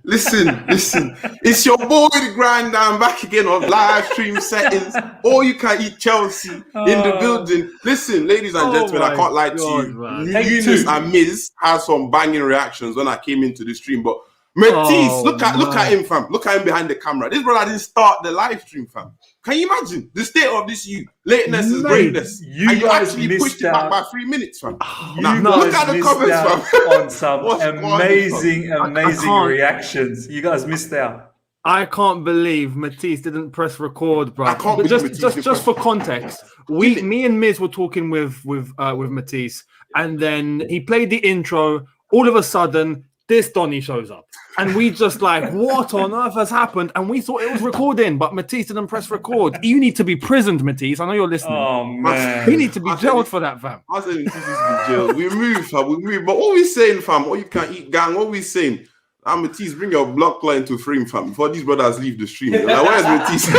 listen. It's your boy, the Grind Down, back again on live stream settings. Or you can eat Chelsea in the building. Listen, ladies and gentlemen, I can't lie to you. Younes and Miz had some banging reactions when I came into the stream, but Matisse, look at him, fam. Look at him behind the camera. This brother didn't start the live stream, fam. Can you imagine the state of this youth? Lateness is greatness. And you actually pushed it back by 3 minutes, fam. Now, look at the comments, fam. On some amazing reactions. You guys missed out. I can't believe Matisse didn't press record, bro. But just for context, me and Miz were talking with Matisse, and then he played the intro. All of a sudden, this Donny shows up. And we just like, what on earth has happened? And we thought it was recording, but Matisse didn't press record. You need to be prisoned, Matisse. I know you're listening. Oh, man. You need to be jailed for that, fam. I said Matisse needs to be jailed. We move, fam. We move. But what we saying, fam? What you can eat, gang? What we saying? Matisse, bring your block client to frame, fam, before these brothers leave the stream. Like, where's Matisse?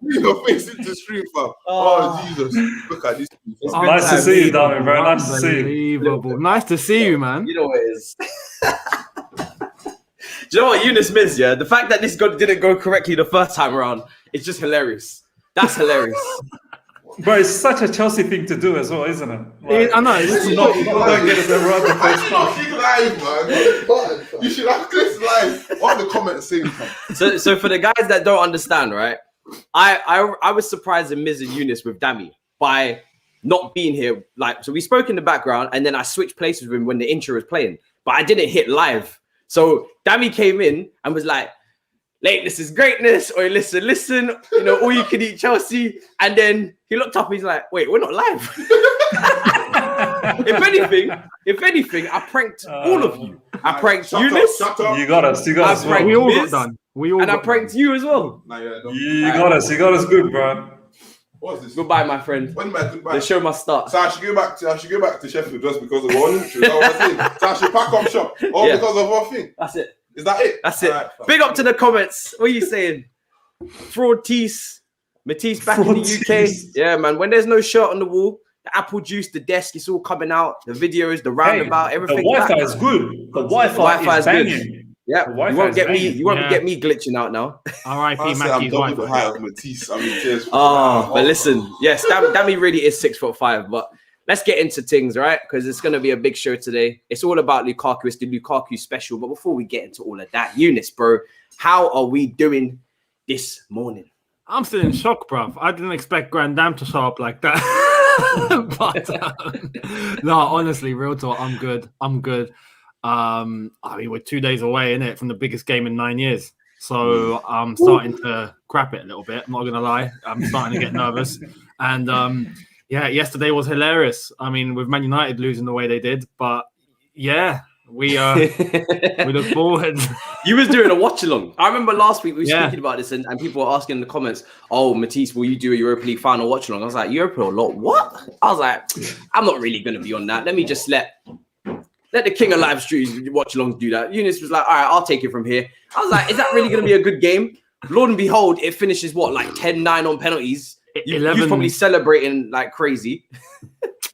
Bring your face into the stream, fam. Oh, Jesus. Look at this. Nice to see you, darling, bro. Nice to see you. Nice to see you, man. You know what it is. Do you know what Younes missed? Yeah, the fact that this didn't go correctly the first time around, it's just hilarious. That's hilarious. Bro, it's such a Chelsea thing to do as well, isn't it? Like, I know. It's not. You should have this live. What are the comments saying? So for the guys that don't understand, right? I was surprised in Miz and Younes with Dami by not being here. Like, so we spoke in the background, and then I switched places with him when the intro was playing, but I didn't hit live. So Dami came in and was like, lateness is greatness, or listen, you know, all you can eat Chelsea. And then he looked up, he's like, wait, we're not live. If anything, I pranked all of you. I pranked Younes. You got us. We all got done. I pranked you as well. You got us good, bro. What's this? Goodbye, my friend. When my goodbye? The show must start. So I should go back to Sheffield just because of one intro. Is that what I'm saying? So I should pack up shop all because of one thing. That's it. Is that it? That's it. Right, big up to the comments. What are you saying? Fraud Matisse back in the UK. Yeah, man. When there's no shirt on the wall, the apple juice, the desk, it's all coming out. The videos, the roundabout, everything. The Wi-Fi is good. The Wi-Fi is good. Yeah, you won't get me glitching out now. R.I.P. Mackey's Wi-Fi. Matisse. I mean, cheers. But listen, yes, Dami really is 6'5", but let's get into things, right? Because it's going to be a big show today. It's all about Lukaku. It's the Lukaku special. But before we get into all of that, Younes, bro, how are we doing this morning? I'm still in shock, bruv. I didn't expect Grand Dam to show up like that. But no, honestly, real talk, I'm good. I mean, we're 2 days away, innit, from the biggest game in 9 years. So I'm starting to crap it a little bit. I'm not going to lie. I'm starting to get nervous. And yeah, yesterday was hilarious. I mean, with Man United losing the way they did. But yeah, we look forward. You was doing a watch-along. I remember last week we were speaking about this and people were asking in the comments, oh, Matisse, will you do a Europa League final watch-along? I was like, Europa a lot? What? I was like, I'm not really going to be on that. Let me just let the king of live streams watch-alongs do that. Younes was like, all right, I'll take it from here. I was like, is that really going to be a good game? Lord and behold, it finishes, what, like 10-9 on penalties? You're probably celebrating like crazy.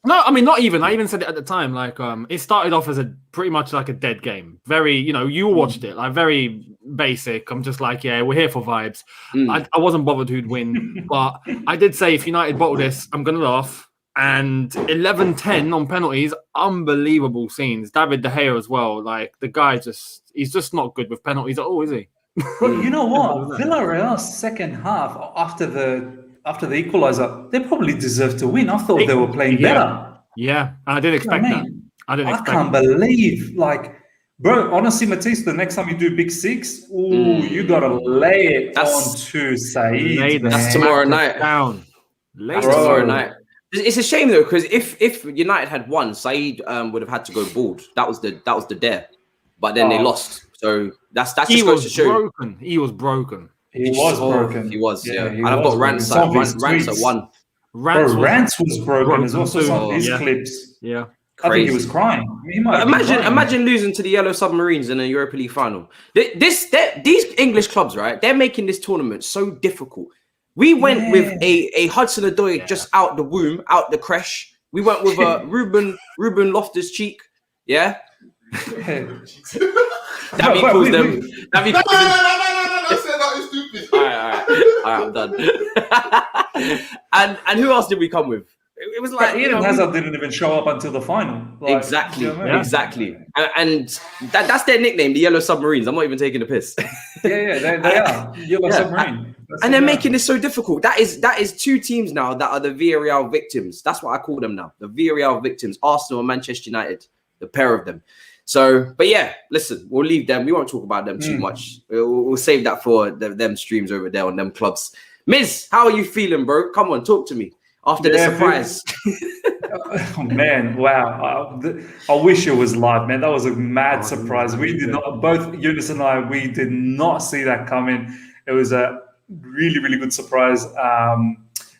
No, I mean, not even. I even said it at the time. Like, it started off as pretty much like a dead game. Very, you watched it, like very basic. I'm just like, yeah, we're here for vibes. I wasn't bothered who'd win, but I did say if United bottle this, I'm gonna laugh. And 11-10 on penalties, unbelievable scenes. David De Gea as well. Like the guy he's just not good with penalties at all, is he? But you know what? Villarreal's second half after the equalizer, they probably deserved to win. I thought they were playing better. Yeah, I didn't expect that. I can't believe, like, bro, honestly, Matisse, the next time you do Big Six, you got to lay it on to Saeed. That's tomorrow night. That's tomorrow night. It's a shame, though, because if United had won, Saeed would have had to go bald. That was the dare. But then they lost. So that's just goes to show. He was broken. He was broken. He was, yeah. And I've got Rants at 1. Rants was broken. There's also some of his clips. Yeah. Crazy. I think he was crying. Imagine losing to the Yellow Submarines in a Europa League final. These English clubs, right? They're making this tournament so difficult. We went with a Hudson-Odoi just out the womb, out the creche. We went with a Ruben Loftus-Cheek, yeah? That means calls them. That means No, that is stupid. All right, I'm done. and who else did we come with? It was like Eden Hazard didn't even show up until the final. Like, exactly, you know what I mean? exactly. And that's their nickname, the Yellow Submarines. I'm not even taking the piss. Yeah, they are Yellow Submarine. And they're making this so difficult. That is two teams now that are the Villarreal victims. That's what I call them now, the Villarreal victims. Arsenal and Manchester United, the pair of them. So, but yeah, listen, we'll leave them. We won't talk about them too much. We'll save that for them streams over there on them clubs. Miz, how are you feeling, bro? Come on, talk to me after the surprise. Oh, man, wow. I wish it was live, man. That was a mad surprise. We did not, both Younes and I, we did not see that coming. It was a really, really good surprise.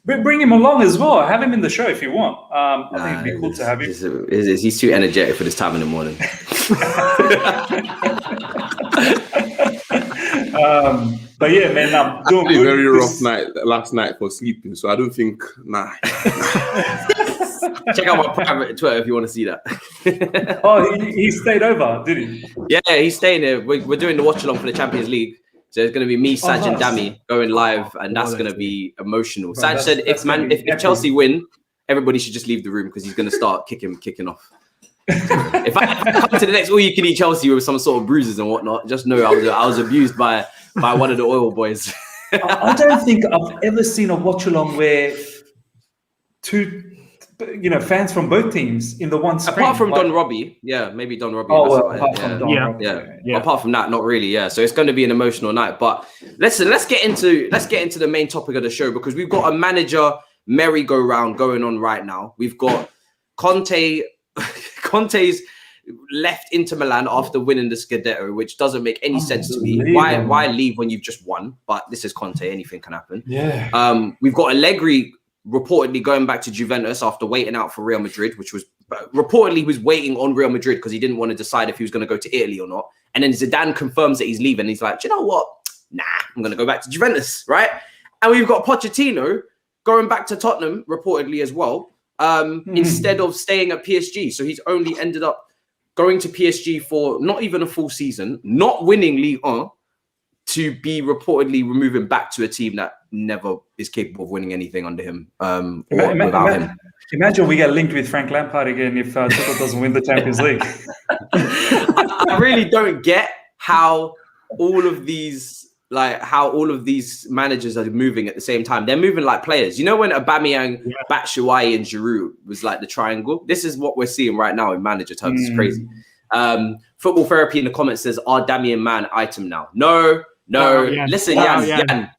But bring him along as well. Have him in the show if you want. I think it'd be cool to have him. He's too energetic for this time in the morning. But yeah, man, I'm doing good. Very rough night last night for sleeping, so I don't think. Nah. Check out my private Twitter if you want to see that. Oh, he stayed over, did he? Yeah, he's staying there. We're doing the watch along for the Champions League. So it's going to be me, Saj, and Dami going live, and that's going to be emotional. Saj said if Chelsea win, everybody should just leave the room because he's going to start kicking off. If I come to the next all-you-can-eat Chelsea with some sort of bruises and whatnot, just know I was abused by one of the oil boys. I don't think I've ever seen a watch-along where two, fans from both teams in the one screen. Apart from Don Robbie, maybe Don Robbie. Apart from Don Robbie. Yeah. Apart from that, not really. Yeah, so it's going to be an emotional night. But listen, let's get into the main topic of the show because we've got a manager merry-go-round going on right now. We've got Conte's left Inter Milan after winning the Scudetto, which doesn't make any sense to me. Why leave when you've just won? But this is Conte; anything can happen. Yeah. We've got Allegri reportedly going back to Juventus after waiting out for Real Madrid, which was reportedly he was waiting on Real Madrid because he didn't want to decide if he was going to go to Italy or not. And then Zidane confirms that he's leaving. He's like, do you know what? Nah, I'm going to go back to Juventus, right? And we've got Pochettino going back to Tottenham reportedly as well, instead of staying at PSG. So he's only ended up going to PSG for not even a full season, not winning Ligue 1, to be reportedly removing back to a team that never is capable of winning anything under him without him. Imagine we get linked with Frank Lampard again if Tuchel doesn't win the Champions League. I really don't get how all of these managers are moving at the same time. They're moving like players. You know when Aubameyang, Batshuayi, and Giroud was like the triangle? This is what we're seeing right now in manager terms. It's crazy. Football Therapy in the comments says, are Dami and Man item now? No. Listen, Jan.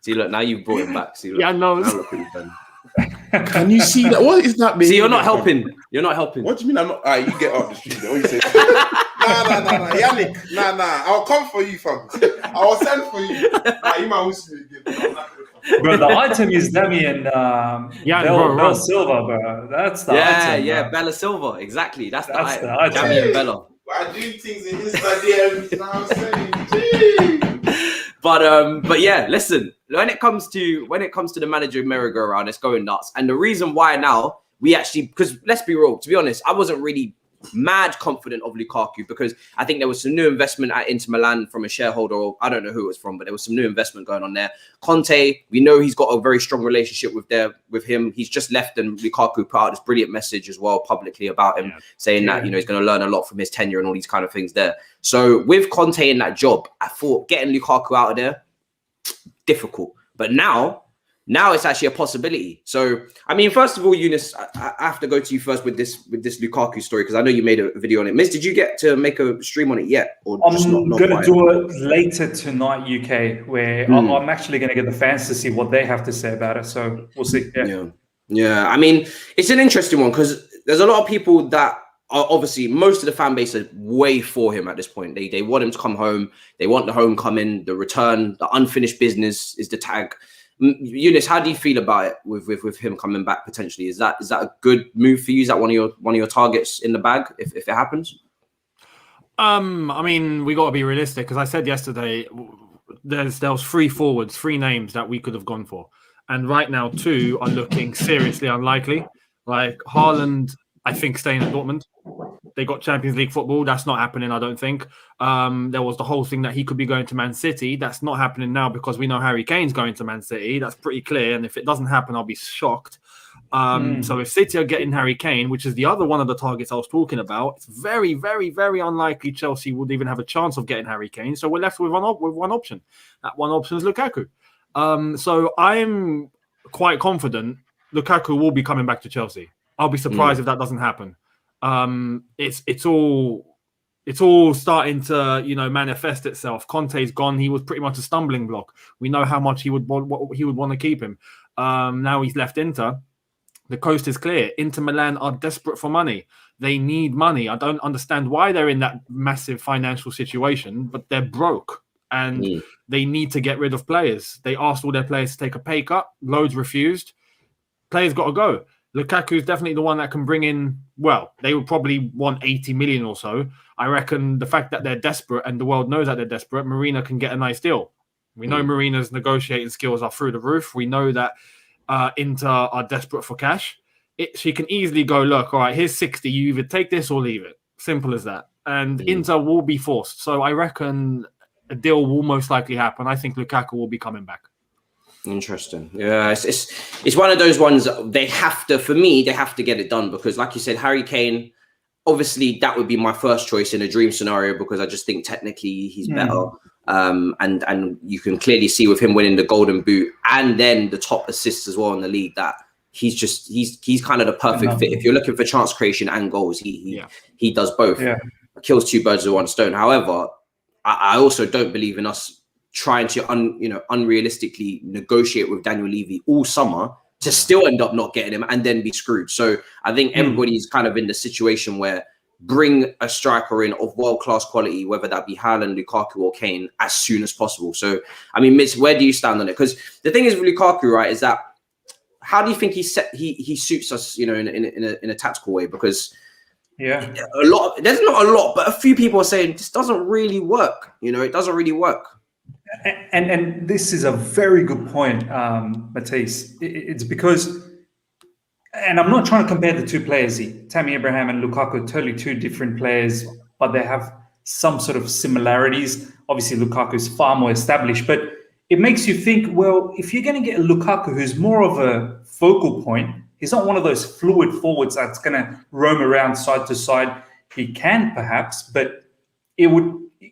See, look, now you've brought him back. See, look, now look what you've done. Can you see that? What is that? See, you're not helping. You're not helping. What do you mean I'm not? You get off the street. What you say? Nah, Yannick. Nah. I'll come for you, fam. I will send for you. You might whistle again. Bro, the item is Dami and Bella Silva, bro. That's the item. Yeah, Bella Silva. Exactly. That's the item. Dami and Bella. I do things in Insta DMs. You know what I'm saying? But yeah, listen. When it comes to the manager merry-go-round, it's going nuts. And the reason why now we actually, because let's be real, to be honest, I wasn't really mad confident of Lukaku because I think there was some new investment at Inter Milan from a shareholder, or I don't know who it was from, but there was some new investment going on there. Conte, we know he's got a very strong relationship with him. He's just left, and Lukaku put out this brilliant message as well publicly about him, saying that he's going to learn a lot from his tenure and all these kind of things there. So with Conte in that job, I thought getting Lukaku out of there, difficult. But now it's actually a possibility. So, I mean, first of all, Younes, I have to go to you first with this Lukaku story because I know you made a video on it. Miz, did you get to make a stream on it yet? Or I'm going to do it later tonight, UK, where I'm actually going to get the fans to see what they have to say about it. So we'll see. Yeah. I mean, it's an interesting one because there's a lot of people that are obviously, most of the fan base are way for him at this point. They want him to come home. They want the homecoming, the return, the unfinished business is the tag. Younes, how do you feel about it with him coming back potentially? Is that a good move for you? Is that one of your targets in the bag if it happens? I mean, we got to be realistic because I said yesterday there was three names that we could have gone for, and right now 2 are looking seriously unlikely. Like Haaland I think staying at Dortmund. They got Champions League football. That's not happening, I don't think. There was the whole thing that he could be going to Man City. That's not happening now because we know Harry Kane's going to Man City. That's pretty clear. And if it doesn't happen, I'll be shocked. So if City are getting Harry Kane, which is the other one of the targets I was talking about, it's very, very, very unlikely Chelsea would even have a chance of getting Harry Kane. So we're left with one option. That one option is Lukaku. So I'm quite confident Lukaku will be coming back to Chelsea. I'll be surprised if that doesn't happen. It's all starting to manifest itself. Conte's gone. He was pretty much a stumbling block. We know how much he would want to keep him. Now he's left Inter. The coast is clear. Inter Milan are desperate for money. They need money. I don't understand why they're in that massive financial situation, but they're broke and they need to get rid of players. They asked all their players to take a pay cut. Loads refused. Players got to go. Lukaku is definitely the one that can bring in, well, they would probably want 80 million or so. I reckon the fact that they're desperate and the world knows that they're desperate, Marina can get a nice deal. We know Marina's negotiating skills are through the roof. We know that Inter are desperate for cash. She can easily go, look, all right, here's 60. You either take this or leave it. Simple as that. And Inter will be forced. So I reckon a deal will most likely happen. I think Lukaku will be coming back. Interesting. Yeah, it's one of those ones they have to get it done because, like you said, Harry Kane, obviously that would be my first choice in a dream scenario because I just think technically he's better. And you can clearly see with him winning the Golden Boot and then the top assists as well in the league that he's kind of the perfect fit. If you're looking for chance creation and goals, he does both. Yeah. Kills two birds with one stone. However, I also don't believe in us trying to unrealistically negotiate with Daniel Levy all summer to still end up not getting him and then be screwed. So I think everybody's kind of in the situation where bring a striker in of world-class quality, whether that be Haaland, Lukaku or Kane, as soon as possible. So, I mean, Mitch, where do you stand on it? Because the thing is with Lukaku, right, is that how do you think he suits us, in a tactical way? Because there's not a lot, but a few people are saying this doesn't really work. It doesn't really work. And this is a very good point, Matisse. It's because, and I'm not trying to compare the two players here. Tammy Abraham and Lukaku are totally two different players, but they have some sort of similarities. Obviously, Lukaku is far more established, but it makes you think, well, if you're going to get a Lukaku who's more of a focal point, he's not one of those fluid forwards that's going to roam around side to side. He can perhaps, but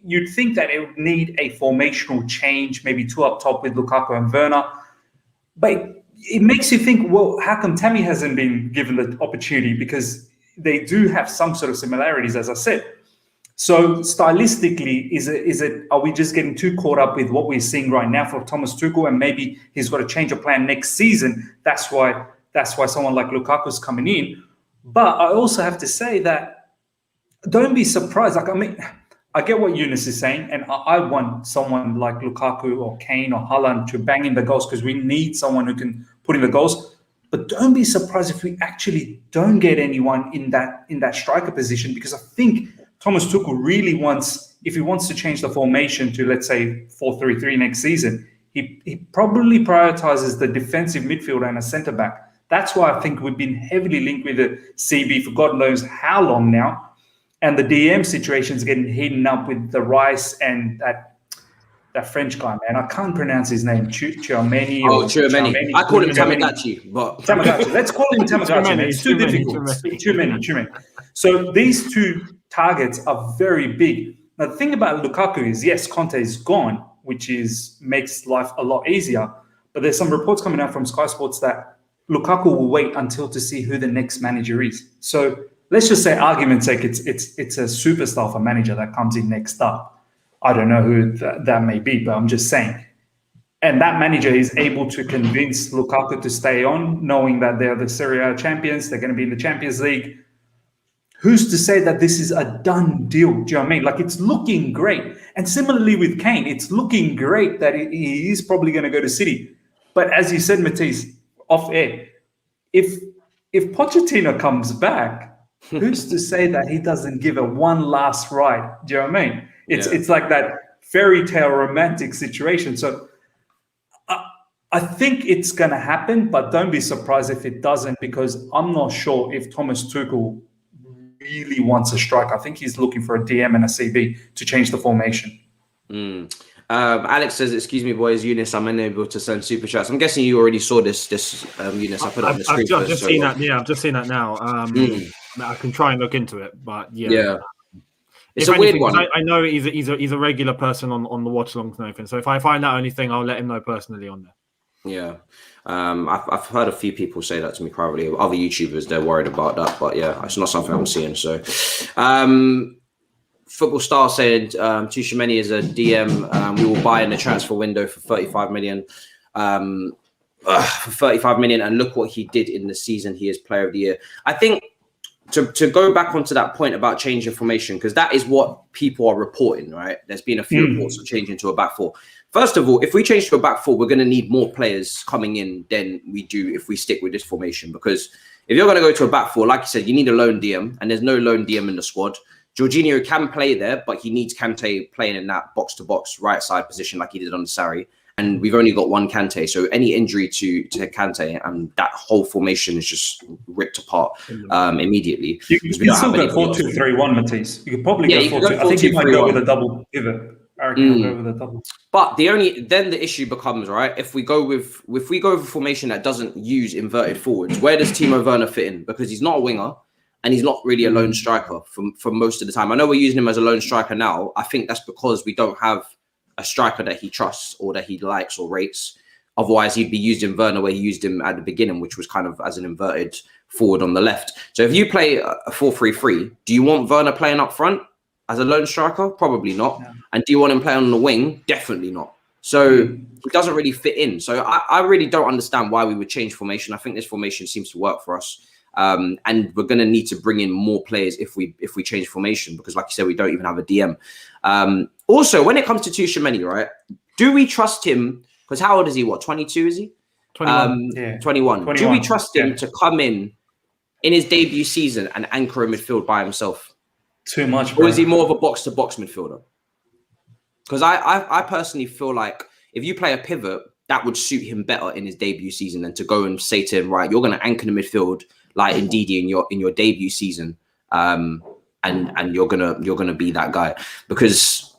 you'd think that it would need a formational change, maybe two up top with Lukaku and Werner. But it makes you think, well, how come Tammy hasn't been given the opportunity? Because they do have some sort of similarities, as I said. So stylistically, is it? Are we just getting too caught up with what we're seeing right now for Thomas Tuchel, and maybe he's got to change a plan next season? That's why someone like Lukaku's coming in. But I also have to say that don't be surprised. I get what Younes is saying, and I want someone like Lukaku or Kane or Haaland to bang in the goals because we need someone who can put in the goals. But don't be surprised if we actually don't get anyone in that striker position, because I think Thomas Tuchel really wants, if he wants to change the formation to, let's say, 4-3-3 next season, he probably prioritizes the defensive midfielder and a centre-back. That's why I think we've been heavily linked with the CB for God knows how long now. And the DM situation is getting heated up with the Rice and that French guy, man. I can't pronounce his name. Tchouameni. Oh, Tchouameni. I call him Tamagotchi. Tamagotchi. Let's call him Tamagotchi. It's too difficult. Too many. So these two targets are very big. Now, the thing about Lukaku is, yes, Conte is gone, which makes life a lot easier. But there's some reports coming out from Sky Sports that Lukaku will wait until to see who the next manager is. So let's just say, argument's sake, it's a superstar for manager that comes in next up. I don't know who that may be, but I'm just saying. And that manager is able to convince Lukaku to stay on, knowing that they're the Serie A champions, they're going to be in the Champions League. Who's to say that this is a done deal? Do you know what I mean? Like, it's looking great. And similarly with Kane, it's looking great that he is probably going to go to City. But as you said, Matisse, off air, if Pochettino comes back, who's to say that he doesn't give it one last ride? Do you know what I mean? It's like that fairy tale romantic situation. So I think it's going to happen, but don't be surprised if it doesn't, because I'm not sure if Thomas Tuchel really wants a striker. I think he's looking for a DM and a CB to change the formation. Alex says, "Excuse me, boys. Younes, I'm unable to send super chats." I'm guessing you already saw this. Younes, I put it on the screen. I've just seen that. Yeah, I've just seen that now. I can try and look into it, but yeah. It's a weird one. I know he's a regular person on the watch along and everything. So if I find out anything, I'll let him know personally on there. Yeah, I've heard a few people say that to me privately. Other YouTubers, they're worried about that, but yeah, it's not something I'm seeing. So, Football Star said Tchouaméni is a DM. We will buy in the transfer window for 35 million. For 35 million, and look what he did in the season. He is Player of the Year. I think to go back onto that point about changing formation, because that is what people are reporting, right? There's been a few reports of changing to a back four. First of all, if we change to a back four, we're going to need more players coming in than we do if we stick with this formation. Because if you're going to go to a back four, like you said, you need a lone DM, and there's no lone DM in the squad. Jorginho can play there, but he needs Kante playing in that box-to-box right side position like he did on the Sarri. And we've only got one Kante. So any injury to Kante, and that whole formation is just ripped apart immediately. You can still go 4-2-3-1, Matisse. You could probably go 4-2. I think you might go with a double pivot. I reckon you'll go with a double. But the issue becomes, right, if we go with a formation that doesn't use inverted forwards, where does Timo Werner fit in? Because he's not a winger. And he's not really a lone striker for most of the time. I know we're using him as a lone striker now. I think that's because we don't have a striker that he trusts or that he likes or rates. Otherwise, he'd be used in Werner where he used him at the beginning, which was kind of as an inverted forward on the left. So if you play a 4-3-3, do you want Werner playing up front as a lone striker? Probably not. No. And do you want him playing on the wing? Definitely not. So it doesn't really fit in. So I really don't understand why we would change formation. I think this formation seems to work for us. And we're going to need to bring in more players if we change formation, because like you said, we don't even have a DM. Also, when it comes to Tchouaméni, right, do we trust him? Because how old is he? What, 22 is he? 21. 21. Do we trust him to come in his debut season and anchor a midfield by himself? Too much, bro. Or is he more of a box-to-box midfielder? Because I personally feel like if you play a pivot, that would suit him better in his debut season than to go and say to him, right, you're going to anchor the midfield like Ndidi in your debut season, and you're gonna be that guy. Because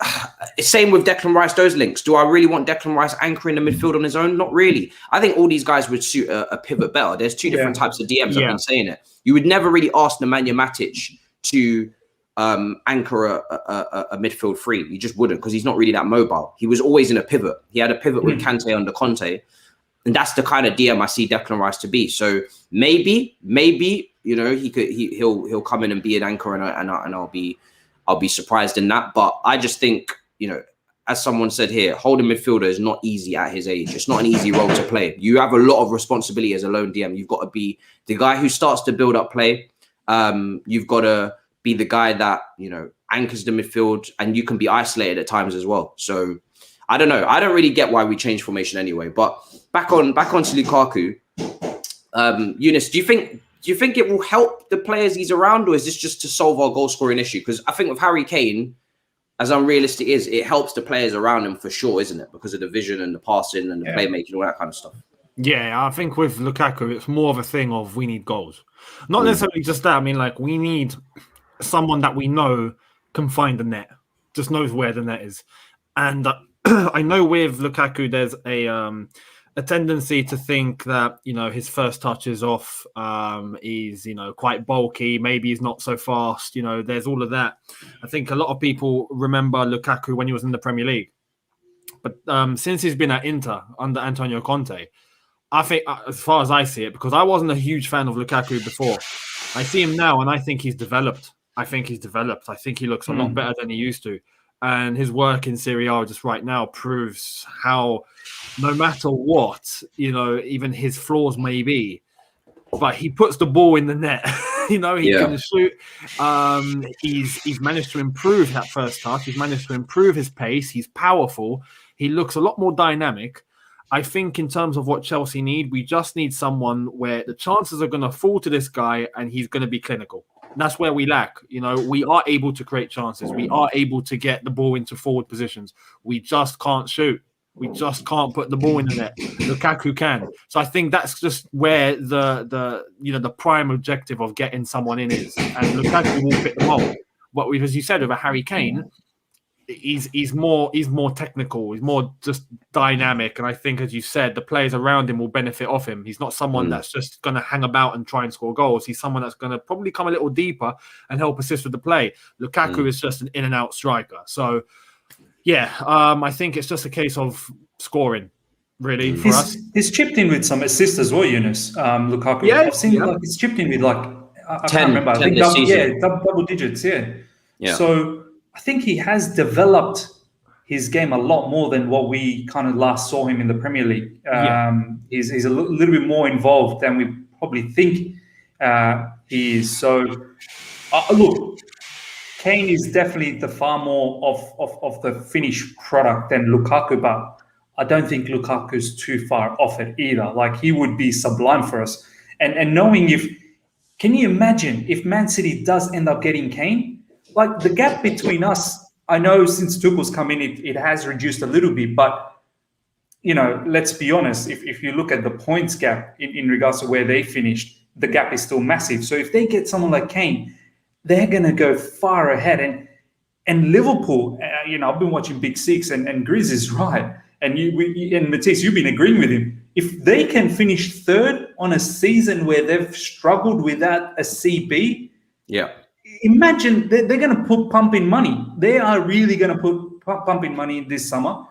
same with Declan Rice, those links. Do I really want Declan Rice anchoring the midfield on his own? Not really. I think all these guys would suit a pivot better. There's two different types of DMs. I've been saying it. You would never really ask Nemanja Matic to anchor a midfield three. You just wouldn't, because he's not really that mobile. He was always in a pivot. He had a pivot with Kante under Conte. And that's the kind of DM I see Declan Rice to be. So maybe, you know, he'll come in and be an anchor, and I'll be surprised in that. But I just think, you know, as someone said here, holding midfielder is not easy at his age. It's not an easy role to play. You have a lot of responsibility as a lone DM. You've got to be the guy who starts to build up play. You've got to be the guy that, you know, anchors the midfield, and you can be isolated at times as well. So I don't know. I don't really get why we change formation anyway. But back onto Lukaku. Younes, do you think it will help the players he's around, or is this just to solve our goal scoring issue? Because I think with Harry Kane, as unrealistic it is, it helps the players around him for sure, isn't it? Because of the vision and the passing and the playmaking, all that kind of stuff. Yeah, I think with Lukaku, it's more of a thing of we need goals. Not necessarily just that. I mean, like, we need someone that we know can find the net, just knows where the net is. And I know with Lukaku, there's a tendency to think that, you know, his first touch is off. He's, you know, quite bulky. Maybe he's not so fast. You know, there's all of that. I think a lot of people remember Lukaku when he was in the Premier League. But since he's been at Inter under Antonio Conte, I think, as far as I see it, because I wasn't a huge fan of Lukaku before, I see him now and I think he's developed. I think he looks a lot better than he used to. And his work in Serie A just right now proves how, no matter what, you know, even his flaws may be, but he puts the ball in the net. You know, he can shoot. He's managed to improve that first touch. He's managed to improve his pace. He's powerful. He looks a lot more dynamic. I think in terms of what Chelsea need, we just need someone where the chances are going to fall to this guy and he's going to be clinical. That's where we lack. You know, we are able to create chances. We are able to get the ball into forward positions. We just can't shoot. We just can't put the ball in the net. Lukaku can. So I think that's just where the prime objective of getting someone in is. And Lukaku will fit the mold. But as you said, with a Harry Kane, he's more technical. He's more just dynamic. And I think, as you said, the players around him will benefit off him. He's not someone that's just going to hang about and try and score goals. He's someone that's going to probably come a little deeper and help assist with the play. Lukaku is just an in and out striker. So, yeah, I think it's just a case of scoring, really, for us. He's chipped in with some assists as well, Younes. Lukaku. Yeah, I've seen he's chipped in with I can't remember. I think double digits. Yeah. So I think he has developed his game a lot more than what we kind of last saw him in the Premier League. He's a little bit more involved than we probably think he is. So look. Kane is definitely the far more of the finished product than Lukaku, but I don't think Lukaku's too far off it either. Like, he would be sublime for us. And knowing can you imagine if Man City does end up getting Kane? Like, the gap between us, I know since Tuchel's come in, it has reduced a little bit, but, let's be honest, if you look at the points gap in regards to where they finished, the gap is still massive. So if they get someone like Kane, they're going to go far ahead. And Liverpool, I've been watching Big Six, and Grizz is right. And and Matisse, you've been agreeing with him. If they can finish third on a season where they've struggled without a CB, imagine they're going to put pumping money. They are really going to put pumping money this summer.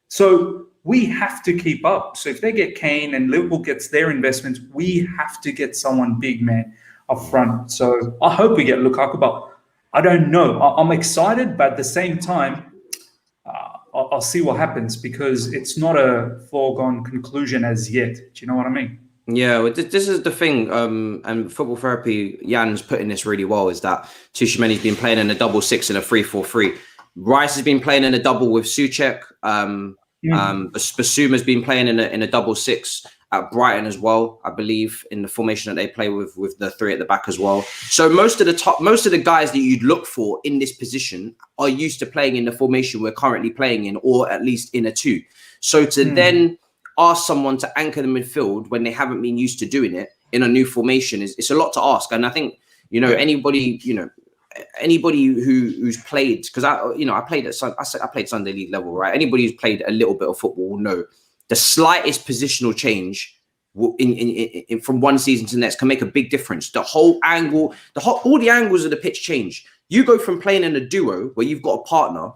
So we have to keep up. So if they get Kane and Liverpool gets their investments, we have to get someone big, man, up front. So I hope we get Lukaku, but I don't know. I'm excited, but at the same time, I'll see what happens, because it's not a foregone conclusion as yet. Do you know what I mean? Yeah, well, this is the thing, and Football Therapy, Jan's putting this really well, is that Tchouaméni's been playing in a 6-6 and a 3-4-3. Rice has been playing in a double with Souček. Basuma's been playing in a 6-6 at Brighton as well, I believe, in the formation that they play with the three at the back as well. So most of the guys that you'd look for in this position are used to playing in the formation we're currently playing in, or at least in a 2. So to then ask someone to anchor the midfield when they haven't been used to doing it in a new formation it's a lot to ask. And I think, anybody who's played, because I played Sunday League level, right? Anybody who's played a little bit of football will know the slightest positional change in from one season to the next can make a big difference. The whole angle, all the angles of the pitch change. You go from playing in a duo where you've got a partner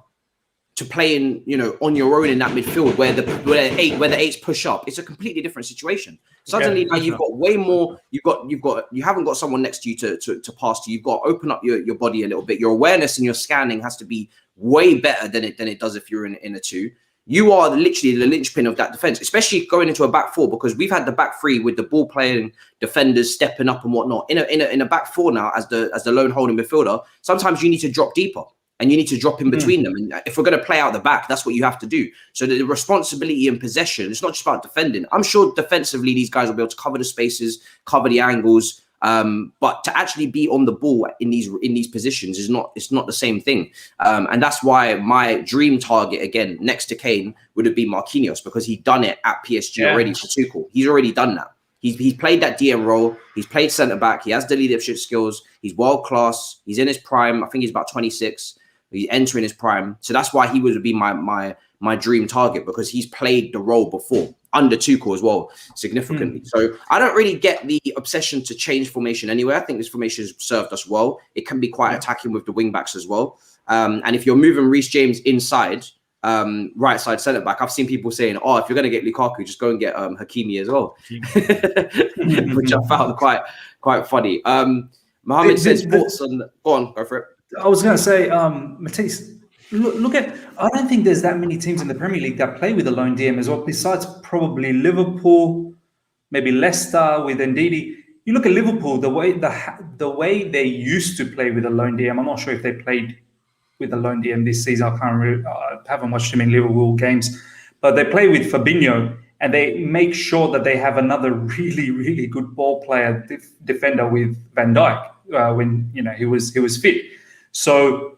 to playing, on your own in that midfield where the eights push up. It's a completely different situation. Suddenly now you've got way more. You haven't got someone next to you to pass to. You've got to open up your body a little bit. Your awareness and your scanning has to be way better than it does if you're in a 2. You are literally the linchpin of that defense, especially going into a back 4, because we've had the back 3 with the ball playing defenders stepping up and whatnot. In a back 4 now, as the lone holding midfielder, sometimes you need to drop deeper and you need to drop in between them. And if we're going to play out the back, that's what you have to do. So the responsibility in possession, it's not just about defending. I'm sure defensively these guys will be able to cover the spaces, cover the angles. But to actually be on the ball in these positions it's not the same thing. And that's why my dream target, again, next to Kane, would have been Marquinhos, because he'd done it at PSG already for Tuchel. He's already done that. He's played that DM role. He's played centre-back. He has the leadership skills. He's world-class. He's in his prime. I think he's about 26. He's entering his prime. So that's why he would be my dream target, because he's played the role before under Tuchel as well, significantly. So I don't really get the obsession to change formation anyway. I think this formation has served us well. It can be quite attacking with the wing backs as well. And if you're moving Reece James inside, right side centre back, I've seen people saying, "Oh, if you're going to get Lukaku, just go and get Hakimi as well," which I found quite funny. Mohammed says, "Thoughts on?" Go for it. I was going to say, Matisse, look at. I don't think there's that many teams in the Premier League that play with a lone DM as well. Besides probably Liverpool, maybe Leicester with Ndidi. You look at Liverpool, the way they used to play with a lone DM. I'm not sure if they played with a lone DM this season. I haven't watched them in Liverpool games, but they play with Fabinho, and they make sure that they have another really, really good ball player defender with Van Dijk when he was fit. So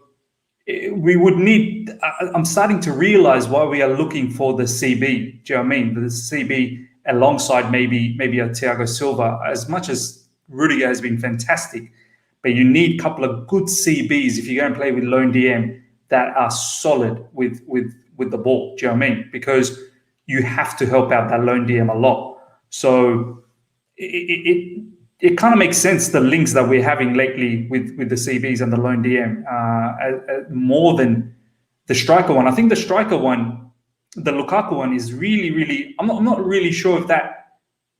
we would need. I'm starting to realize why we are looking for the CB. Do you know what I mean? The CB alongside maybe a Thiago Silva. As much as Rudiger has been fantastic, but you need a couple of good CBs if you're going to play with lone DM that are solid with the ball. Do you know what I mean? Because you have to help out that lone DM a lot. So it kind of makes sense, the links that we're having lately with the CBs and the lone DM, more than the striker one. I think the striker one, the Lukaku one, is really. I'm not really sure if that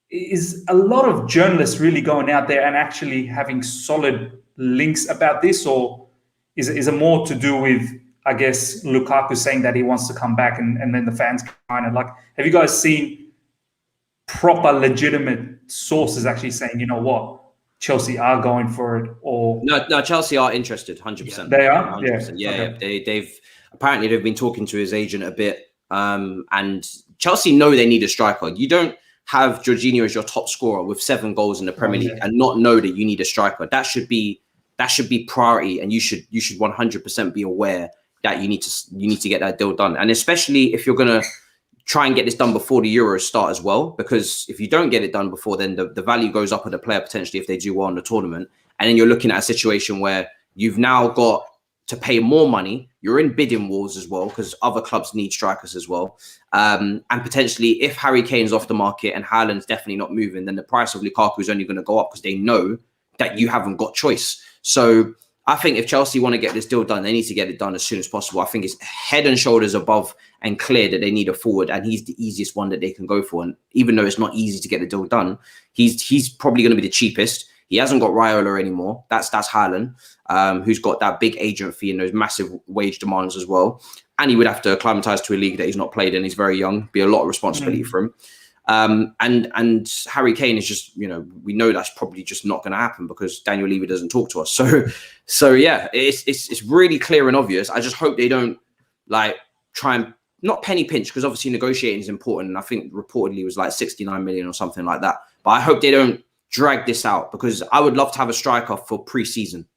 is a lot of journalists really going out there and actually having solid links about this, or is it more to do with, I guess, Lukaku saying that he wants to come back and then the fans kind of like, have you guys seen proper legitimate sources actually saying, you know what, Chelsea are going for it? Or no, Chelsea are interested 100%. They are 100%. Yeah. They've been talking to his agent a bit, and Chelsea know they need a striker. You don't have Jorginho as your top scorer with 7 goals in the Premier League and not know that you need a striker. That should be priority, and you should 100% be aware that you need to get that deal done. And especially if you're gonna try and get this done before the Euros start as well, because if you don't get it done before, then the value goes up of the player potentially if they do well in the tournament. And then you're looking at a situation where you've now got to pay more money. You're in bidding wars as well because other clubs need strikers as well. And potentially if Harry Kane's off the market and Haaland's definitely not moving, then the price of Lukaku is only going to go up because they know that you haven't got choice. So I think if Chelsea want to get this deal done, they need to get it done as soon as possible. I think it's head and shoulders above and clear that they need a forward, and he's the easiest one that they can go for. And even though it's not easy to get the deal done, he's probably going to be the cheapest. He hasn't got Raiola anymore. That's Haaland, who's got that big agent fee and those massive wage demands as well. And he would have to acclimatise to a league that he's not played in. He's very young, be a lot of responsibility for him. And Harry Kane is just, we know that's probably just not going to happen because Daniel Levy doesn't talk to us. So yeah, it's really clear and obvious. I just hope they don't try and not penny pinch, because obviously negotiating is important. And I think reportedly it was like 69 million or something like that. But I hope they don't drag this out, because I would love to have a striker for pre-season,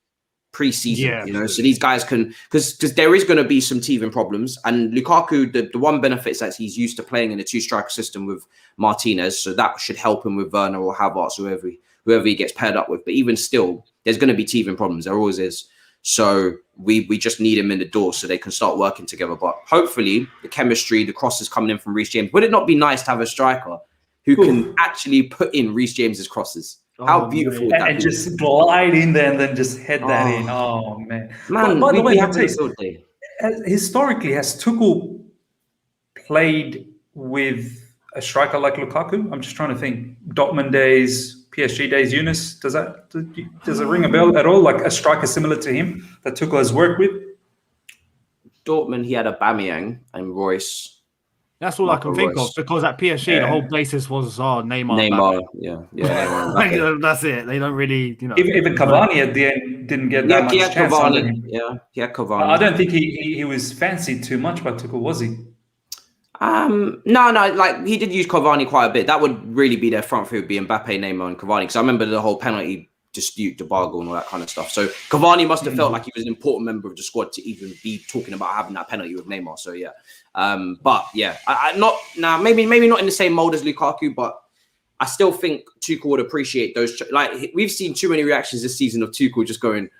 so these guys can, because there is going to be some teething problems. And Lukaku, the one benefit is that he's used to playing in a 2-striker system with Martinez, so that should help him with Werner or Havertz, whoever he gets paired up with. But even still, there's going to be teething problems. There always is. So we just need him in the door so they can start working together. But hopefully the chemistry, the crosses coming in from Reece James. Would it not be nice to have a striker who can actually put in Reece James's crosses? How beautiful would that be? And just glide in there and then just head that in. Oh, man. By the way, historically, has Tuchel played with a striker like Lukaku? I'm just trying to think. Dortmund days, PSG days, Younes, does it ring a bell at all? Like a striker similar to him that Tuchel has worked with? Dortmund, he had Aubameyang and Royce. That's all I can think of, because at PSG the whole basis was Neymar. Neymar, Neymar. That's it. They don't really, Even Cavani at the end didn't get that much chance. He had Cavani. I don't think he was fancied too much by Tuchel, was he? No. He did use Cavani quite a bit. That would really be their front three, would be Mbappe, Neymar, and Cavani. Because I remember the whole penalty dispute debacle and all that kind of stuff. So Cavani must have felt like he was an important member of the squad to even be talking about having that penalty with Neymar. So yeah, but yeah, maybe not in the same mold as Lukaku, but I still think Tuchel would appreciate those. We've seen too many reactions this season of Tuchel just going,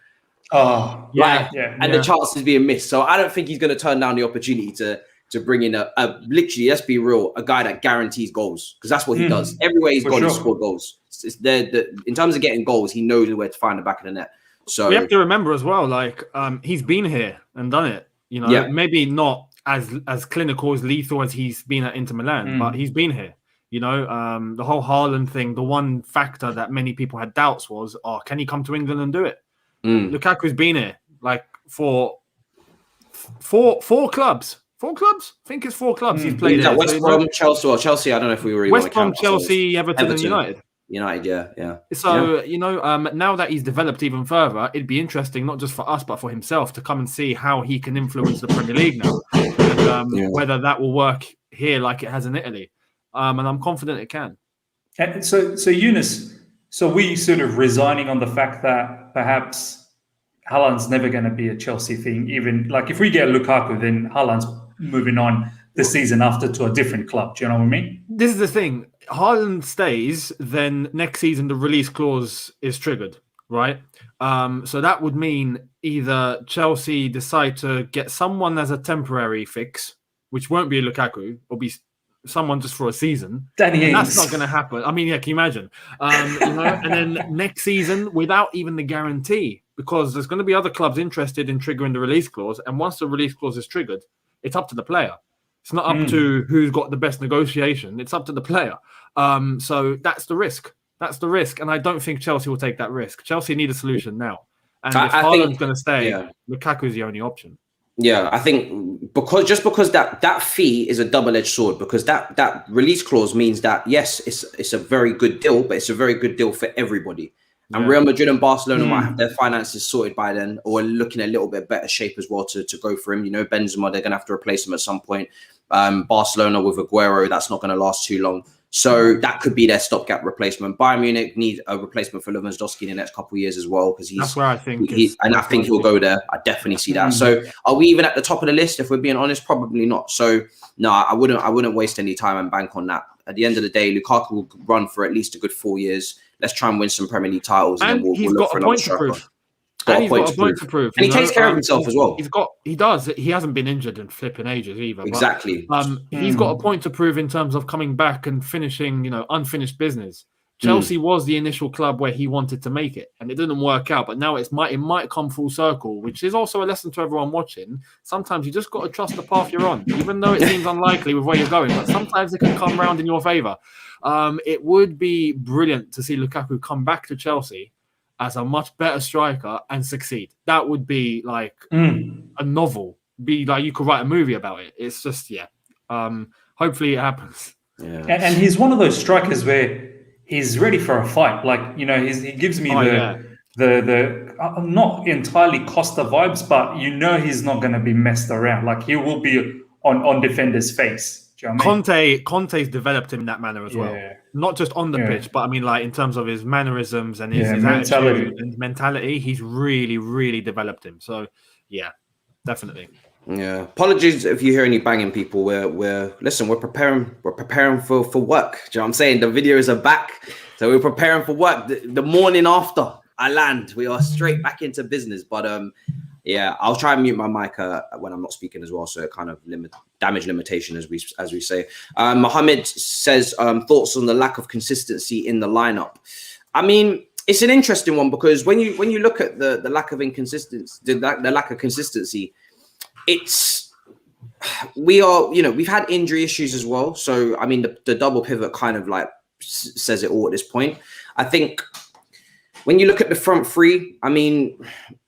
the chances being missed. So I don't think he's going to turn down the opportunity to bring in a literally, let's be real, a guy that guarantees goals, because that's what he does. Everywhere he's gone, he scored goals. In terms of getting goals, he knows where to find the back of the net. So we have to remember as well, he's been here and done it. Maybe not as clinical, as lethal as he's been at Inter Milan, but he's been here. The whole Haaland thing, the one factor that many people had doubts was, can he come to England and do it? Lukaku's been here for four clubs. 4 clubs? I think it's 4 clubs he's played in. West Brom, Chelsea. Well, Chelsea, I don't know if we really West Brom, Chelsea, Everton, and United. Yeah. So, now that he's developed even further, it'd be interesting, not just for us, but for himself, to come and see how he can influence the Premier League now. And whether that will work here like it has in Italy. And I'm confident it can. And so Younes, we sort of resigning on the fact that perhaps Haaland's never going to be a Chelsea thing. Even like if we get Lukaku, then Haaland's moving on the season after to a different club. Do you know what I mean? This is the thing. Haaland stays, then next season the release clause is triggered, right? So that would mean either Chelsea decide to get someone as a temporary fix, which won't be Lukaku, or be someone just for a season. That's not going to happen. I mean, yeah, can you imagine? And then next season, without even the guarantee, because there's going to be other clubs interested in triggering the release clause, and once the release clause is triggered, it's up to the player. It's not up to who's got the best negotiation. It's up to the player. So that's the risk. That's the risk, and I don't think Chelsea will take that risk. Chelsea need a solution now, and if Haaland's going to stay, Lukaku is the only option. Yeah, I think because that fee is a double-edged sword, because that release clause means that yes, it's a very good deal, but it's a very good deal for everybody. And Real Madrid and Barcelona might have their finances sorted by then, or looking a little bit better shape as well to go for him. You know, Benzema, they're going to have to replace him at some point. Barcelona with Aguero, that's not going to last too long. So that could be their stopgap replacement. Bayern Munich need a replacement for Lewandowski in the next couple of years as well, because that's where I think I think he'll go there. I definitely see that. So are we even at the top of the list? If we're being honest, probably not. So no, I wouldn't waste any time and bank on that. At the end of the day, Lukaku will run for at least a good 4 years. Let's try and win some Premier League titles, and then we'll look for another striker. He's got a point to prove. And he takes care of himself as well. He does. He hasn't been injured in flipping ages either. Exactly. But, he's got a point to prove in terms of coming back and finishing, unfinished business. Chelsea was the initial club where he wanted to make it, and it didn't work out. But now it might come full circle, which is also a lesson to everyone watching. Sometimes you just got to trust the path you're on, even though it seems unlikely with where you're going. But sometimes it can come round in your favour. It would be brilliant to see Lukaku come back to Chelsea as a much better striker and succeed. That would be like a novel. Be like you could write a movie about it. It's just hopefully it happens. Yeah. And he's one of those strikers where he's ready for a fight. Like, he gives me the not entirely Costa vibes, but he's not going to be messed around. Like he will be on defender's face. Do you know what I mean? Conte's developed him in that manner as well. Not just on the pitch, but I mean, like in terms of his mannerisms and his attitude and mentality, he's really, really developed him. So, yeah, definitely. Yeah. Apologies if you hear any banging, people. We're preparing for work. Do you know what I'm saying? The videos are back, so we're preparing for work. The morning after I land, we are straight back into business. But I'll try and mute my mic when I'm not speaking as well, so it kind of damage limitation as we say. Mohammed says thoughts on the lack of consistency in the lineup. I mean, it's an interesting one, because when you look at the lack of inconsistency, the lack of consistency, we've had injury issues as well. So I mean, the double pivot kind of like says it all at this point. I think when you look at the front three, I mean,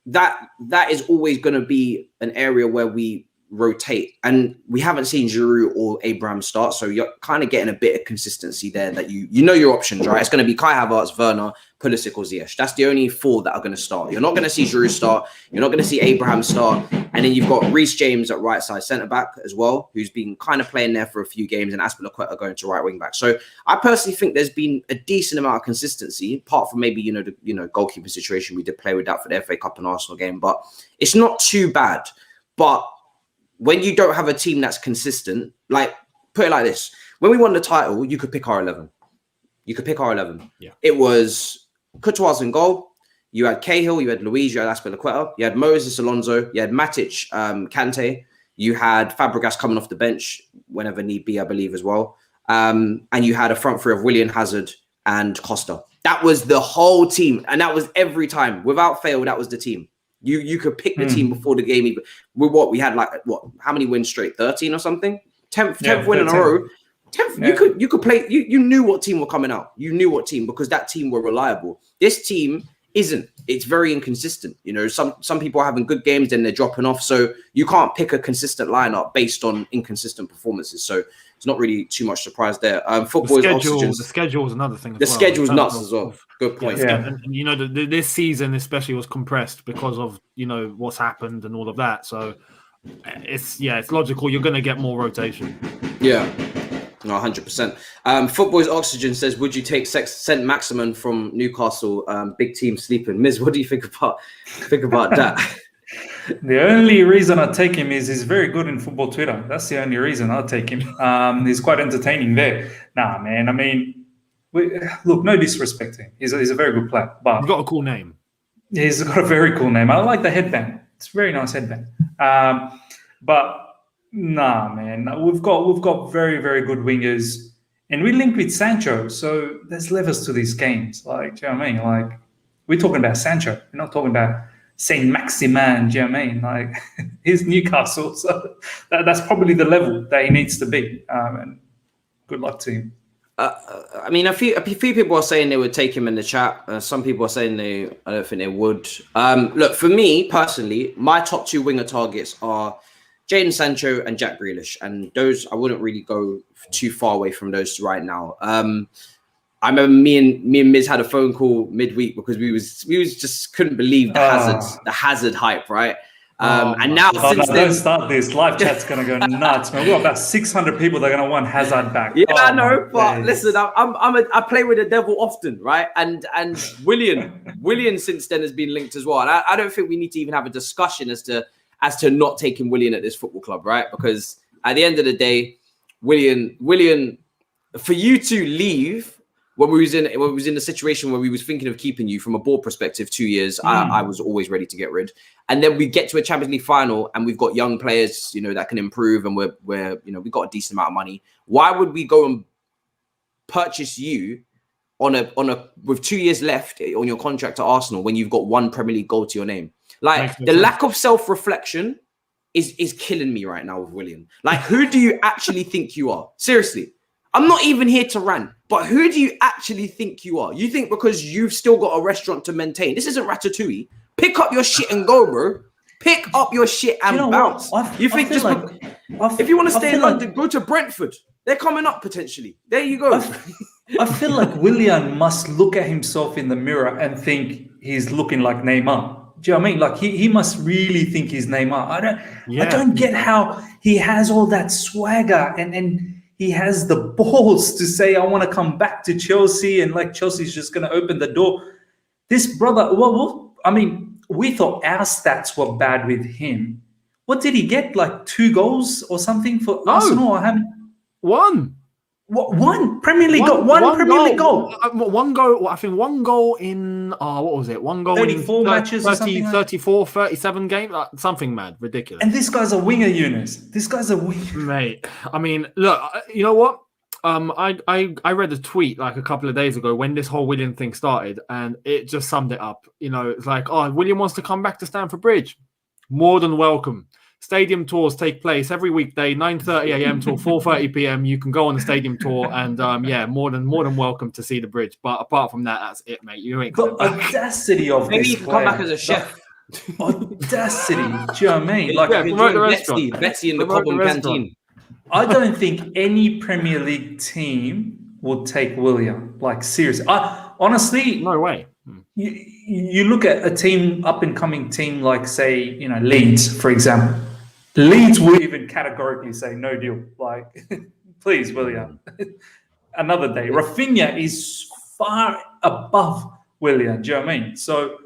that is always going to be an area where we rotate, and we haven't seen Giroud or Abraham start, so you're kind of getting a bit of consistency there. That you know your options, right? It's going to be Kai Havertz, Werner, Pulisic, or Ziyech. That's the only four that are going to start. You're not going to see Giroud start. You're not going to see Abraham start, and then you've got Reece James at right side centre back as well, who's been kind of playing there for a few games, and Azpilicueta going to right wing back. So I personally think there's been a decent amount of consistency, apart from maybe the goalkeeper situation. We did play with that for the FA Cup and Arsenal game, but it's not too bad. But when you don't have a team that's consistent, like, put it like this. When we won the title, you could pick our 11. Yeah. It was Courtois in goal. You had Cahill, you had Luiz, you had Azpilicueta, you had Moses Alonso, you had Matic, Kante, you had Fabregas coming off the bench whenever need be, I believe, as well. And you had a front three of Willian, Hazard, and Costa. That was the whole team. And that was every time. Without fail, that was the team. You could pick the team before the game. Even with we had how many wins straight? 13 or something? 10th win in a row. 10th. You could play. You knew what team were coming out. You knew what team, because that team were reliable. This team isn't. It's very inconsistent. Some people are having good games, then they're dropping off. So you can't pick a consistent lineup based on inconsistent performances. So it's not really too much surprise there. Football the schedule is another thing. The schedule's nuts as well. Good point. Yeah. And this season especially was compressed because of what's happened and all of that. So it's logical. You're going to get more rotation. Yeah. No, 100%. Football's Oxygen says, would you take Saint Maximin from Newcastle? Big team sleeping. Miz, what do you think about that? The only reason I take him is he's very good in football Twitter. That's the only reason I'll take him. He's quite entertaining there. Nah, man. I mean, look, no disrespect to him. He's a very good player. But he's got a cool name. He's got a very cool name. I like the headband. It's a very nice headband. But nah, man. We've got very, very good wingers. And we link with Sancho. So there's levels to these games. Like, do you know what I mean? Like, we're talking about Sancho. We're not talking about Saint Maximin, do you know what I mean? Like, he's Newcastle, so that's probably the level that he needs to be. And good luck to him. I mean, a few people are saying they would take him in the chat. Some people are saying I don't think they would. Look, for me personally, my top 2 winger targets are Jadon Sancho and Jack Grealish, and those I wouldn't really go too far away from those right now. I remember me and Miz had a phone call midweek because we was just couldn't believe the Hazard hype, right? And now since then, don't start this. Live chat's gonna go nuts, man. We've got about 600 people that are gonna want Hazard back. Yeah, I know, but listen, I play with the devil often, right? And Willian since then has been linked as well. And I don't think we need to even have a discussion as to not taking Willian at this football club, right? Because at the end of the day, Willian, for you to leave. When we was in the situation where we was thinking of keeping you from a board perspective 2 years, I was always ready to get rid. And then we get to a Champions League final and we've got young players, that can improve, and we've got a decent amount of money. Why would we go and purchase you on a with 2 years left on your contract to Arsenal when you've got 1 Premier League goal to your name? Like, the lack of self-reflection is killing me right now with Willian. Like, who do you actually think you are? Seriously. I'm not even here to rant, but who do you actually think you are? You think because you've still got a restaurant to maintain? This isn't Ratatouille. Pick up your shit and go, bro. Pick up your shit and bounce. You think just if you want to stay in London, go to Brentford. They're coming up potentially. There you go. I feel like Willian must look at himself in the mirror and think he's looking like Neymar. Do you know what I mean? Like, he must really think he's Neymar. I don't get how he has all that swagger and he has the balls to say, I want to come back to Chelsea, and like Chelsea's just going to open the door. This brother, I mean, we thought our stats were bad with him. What did he get? Like 2 goals or something for Arsenal? I haven't. 1. What, 1 Premier League goal? One Premier League goal. 1 goal. I think 1 goal in what was it? 1 goal 34 in matches, 34, 37 games, something mad, ridiculous. And this guy's a winger, Younes. This guy's a winger, mate. I mean, look, you know what? I read a tweet like a couple of days ago when this whole Willian thing started, and it just summed it up. It's like, Willian wants to come back to Stamford Bridge. More than welcome. Stadium tours take place every weekday, 9:30 a.m. till 4:30 p.m. You can go on the stadium tour, and more than welcome to see the bridge. But apart from that, that's it, mate. You ain't. The audacity of maybe this you can come back as a chef. Audacity, do you know what I mean? Like, Betsy in the Cobham canteen. I don't think any Premier League team will take Willian. Like, seriously, honestly, no way. You look at a team, up-and-coming team like, say, Leeds, for example. Leeds will even categorically say, no deal. Like, please, Willian. Another day. Rafinha is far above Willian, do you know what I mean? So,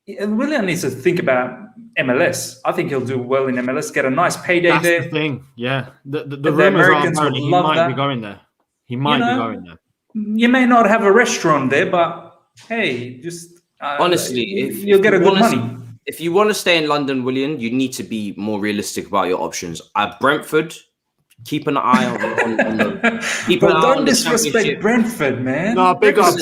Willian needs to think about MLS. I think he'll do well in MLS, get a nice payday there. That's the thing, yeah. The Americans would love that. He might be going there. He might be going there. You may not have a restaurant there, but hey, just honestly, you'll get a good money. If you want to stay in London, Willian, you need to be more realistic about your options. At Brentford, keep an eye on the. Don't disrespect Brentford, man. No, big up.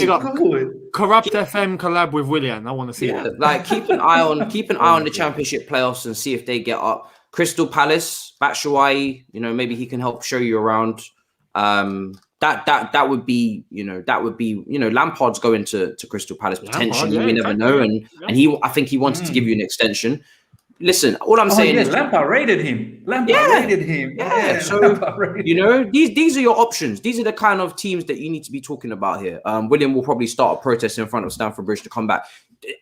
Corrupt FM collab with Willian. I want to see that. Like, keep an eye on the Championship playoffs and see if they get up. Crystal Palace, Batshuayi, maybe he can help show you around. That would be, Lampard's going to Crystal Palace potentially. We never know, and I think he wanted to give you an extension. Listen, all I'm saying is Lampard rated him. Yeah. So these are your options. These are the kind of teams that you need to be talking about here. William will probably start a protest in front of Stamford Bridge to come back.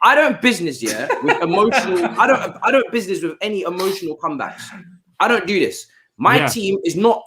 I don't business with emotional. I don't business with any emotional comebacks. I don't do this. My team is not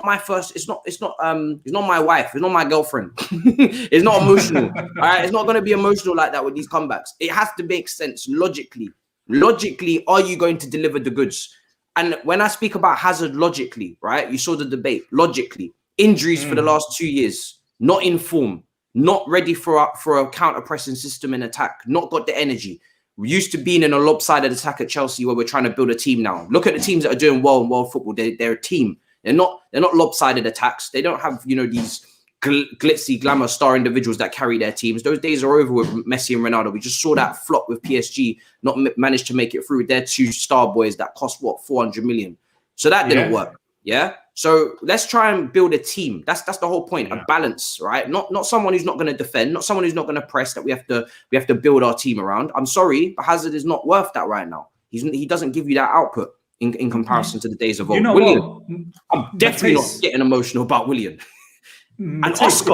my first. It's not my wife. It's not my girlfriend. It's not emotional. All right, it's not going to be emotional like that with these comebacks. It has to make sense logically. Logically, are you going to deliver the goods? And when I speak about Hazard logically, right? You saw the debate. Logically, injuries for the last 2 years, not in form, not ready for a counter-pressing system in attack, not got the energy. We used to being in a lopsided attack at Chelsea where we're trying to build a team now. Look at the teams that are doing well in world football. They're a team. They're not lopsided attacks. They don't have, these glitzy, glamour star individuals that carry their teams. Those days are over with Messi and Ronaldo. We just saw that flop with PSG, not managed to make it through with their 2 star boys that cost, 400 million. So that didn't work. Yeah. So let's try and build a team. That's the whole point. A balance, right? Not someone who's not going to defend, not someone who's not going to press. That we have to build our team around. I'm sorry, but Hazard is not worth that right now. He doesn't give you that output in comparison to the days of old. Willian, I'm definitely not getting emotional about Willian. And Oscar.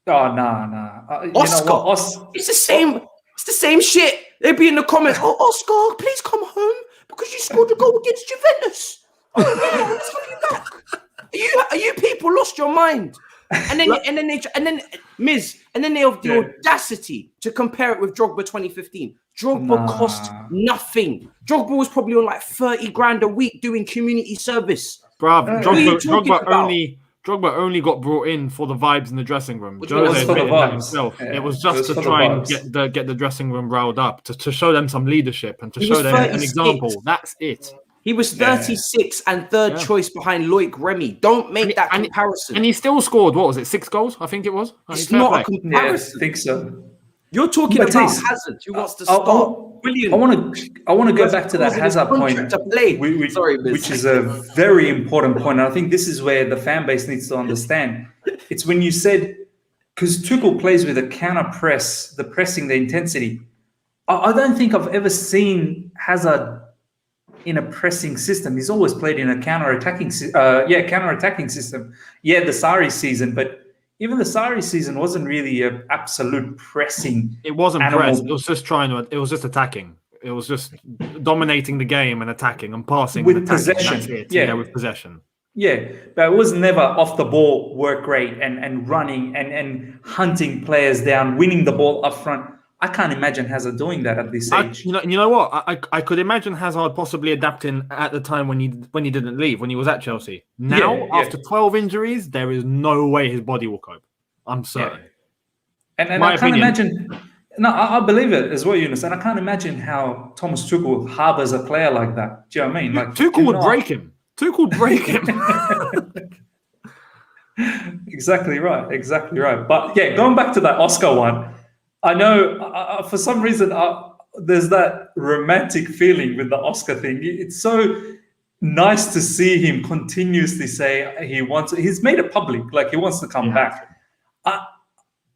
Oscar. It's the same. It's the same shit. They'd be in the comments. Oh, Oscar, please come home because you scored a goal against Juventus. Oh no, let's have you back. Are you people lost your mind? And then Miz, and then they have the audacity to compare it with Drogba 2015. Drogba cost nothing. Drogba was probably on like 30 grand a week doing community service. Bruv, Drogba only got brought in for the vibes in the dressing room. Jose admitted that himself. It was just to try and get the dressing room riled up, to show them some leadership and to show them an example. That's it. He was 36 and third choice behind Loic Remy. Don't make that comparison. And he still scored, 6 goals? I think it was. It's not a comparison. I think so. You're talking about Hazard, who wants to start. Willian. I want to go back to that Hazard point, which is a very important point. And I think this is where the fan base needs to understand. It's when you said, because Tuchel plays with a counter press, the pressing, the intensity. I don't think I've ever seen Hazard in a pressing system. He's always played in a counter-attacking system. Yeah, the Sarri season, but even the Sarri season wasn't really an absolute pressing. It wasn't press. It was just it was just attacking. It was just dominating the game and attacking and passing with possession. Yeah, with possession. Yeah, but it was never off the ball work rate and running and hunting players down, winning the ball up front. I can't imagine Hazard doing that at this age. You know what? I could imagine Hazard possibly adapting at the time when he didn't leave, when he was at Chelsea. Now, after 12 injuries, there is no way his body will cope. I'm certain. Yeah. And I can't imagine. No, I believe it as well, Younes. And I can't imagine how Thomas Tuchel harbors a player like that. Do you know what I mean? Like Tuchel would break him. Tuchel would break him. Exactly right. But yeah, going back to that Oscar one. I know for some reason there's that romantic feeling with the Oscar thing. It's so nice to see him continuously say he's made it public, like he wants to come back.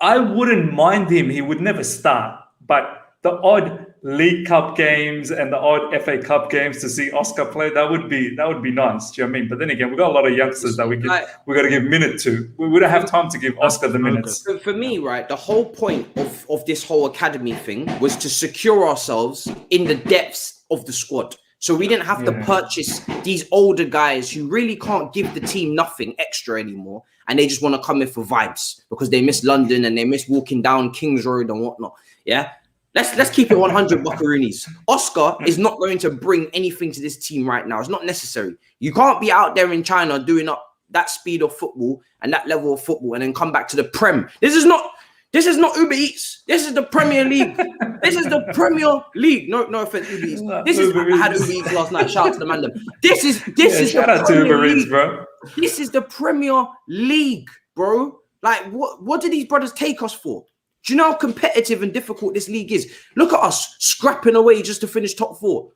I wouldn't mind him. He would never start, but the odd League Cup games and the odd FA Cup games to see Oscar play, that would be nice. Do you know what I mean? But then again, we've got a lot of youngsters that we got to give minute to. We don't have time to give Oscar the minutes. For me, right, the whole point of this whole academy thing was to secure ourselves in the depths of the squad. So we didn't have to purchase these older guys who really can't give the team nothing extra anymore. And they just want to come in for vibes because they miss London and they miss walking down King's Road and whatnot. Yeah. Let's keep it 100 buckaroonies. Oscar is not going to bring anything to this team right now. It's not necessary. You can't be out there in China doing up that speed of football and that level of football and then come back to the Prem. This is not Uber Eats. This is the Premier League. This is the Premier League. No offense, Uber Eats. I had Uber Eats last night. Shout out to the man. This is shout out to Uber Eats, bro. This is the Premier League, bro. Like what do these brothers take us for? Do you know how competitive and difficult this league is? Look at us scrapping away just to finish top 4,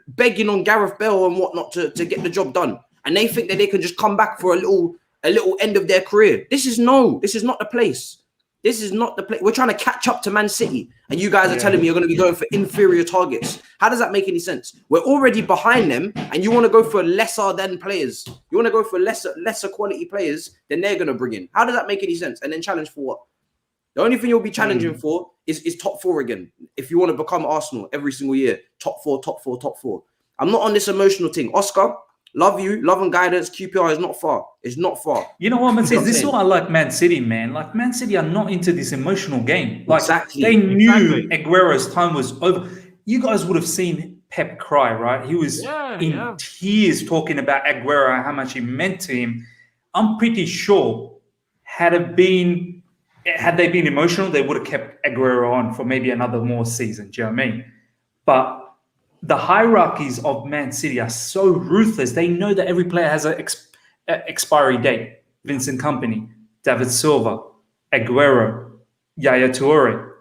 begging on Gareth Bale and whatnot to get the job done. And they think that they can just come back for a little end of their career. This is not the place. This is not the place. We're trying to catch up to Man City. And you guys are telling me you're going to be going for inferior targets. How does that make any sense? We're already behind them and you want to go for lesser than players. You want to go for lesser quality players than they're going to bring in. How does that make any sense? And then challenge for what? The only thing you'll be challenging for is top 4 again. If you want to become Arsenal every single year, top 4. I'm not on this emotional thing. Oscar, Love you, love and guidance. QPR is not far. It's not far. You know what, man? This is what I like Man City, man. Like, Man City are not into this emotional game. Like, they knew Aguero's time was over. You guys would have seen Pep cry, right? He was in tears talking about Aguero and how much he meant to him. I'm pretty sure had they been emotional, they would have kept Aguero on for maybe another more season. Do you know what I mean? But the hierarchies of Man City are so ruthless. They know that every player has an expiry date. Vincent Kompany, David Silva, Aguero, Yaya Toure.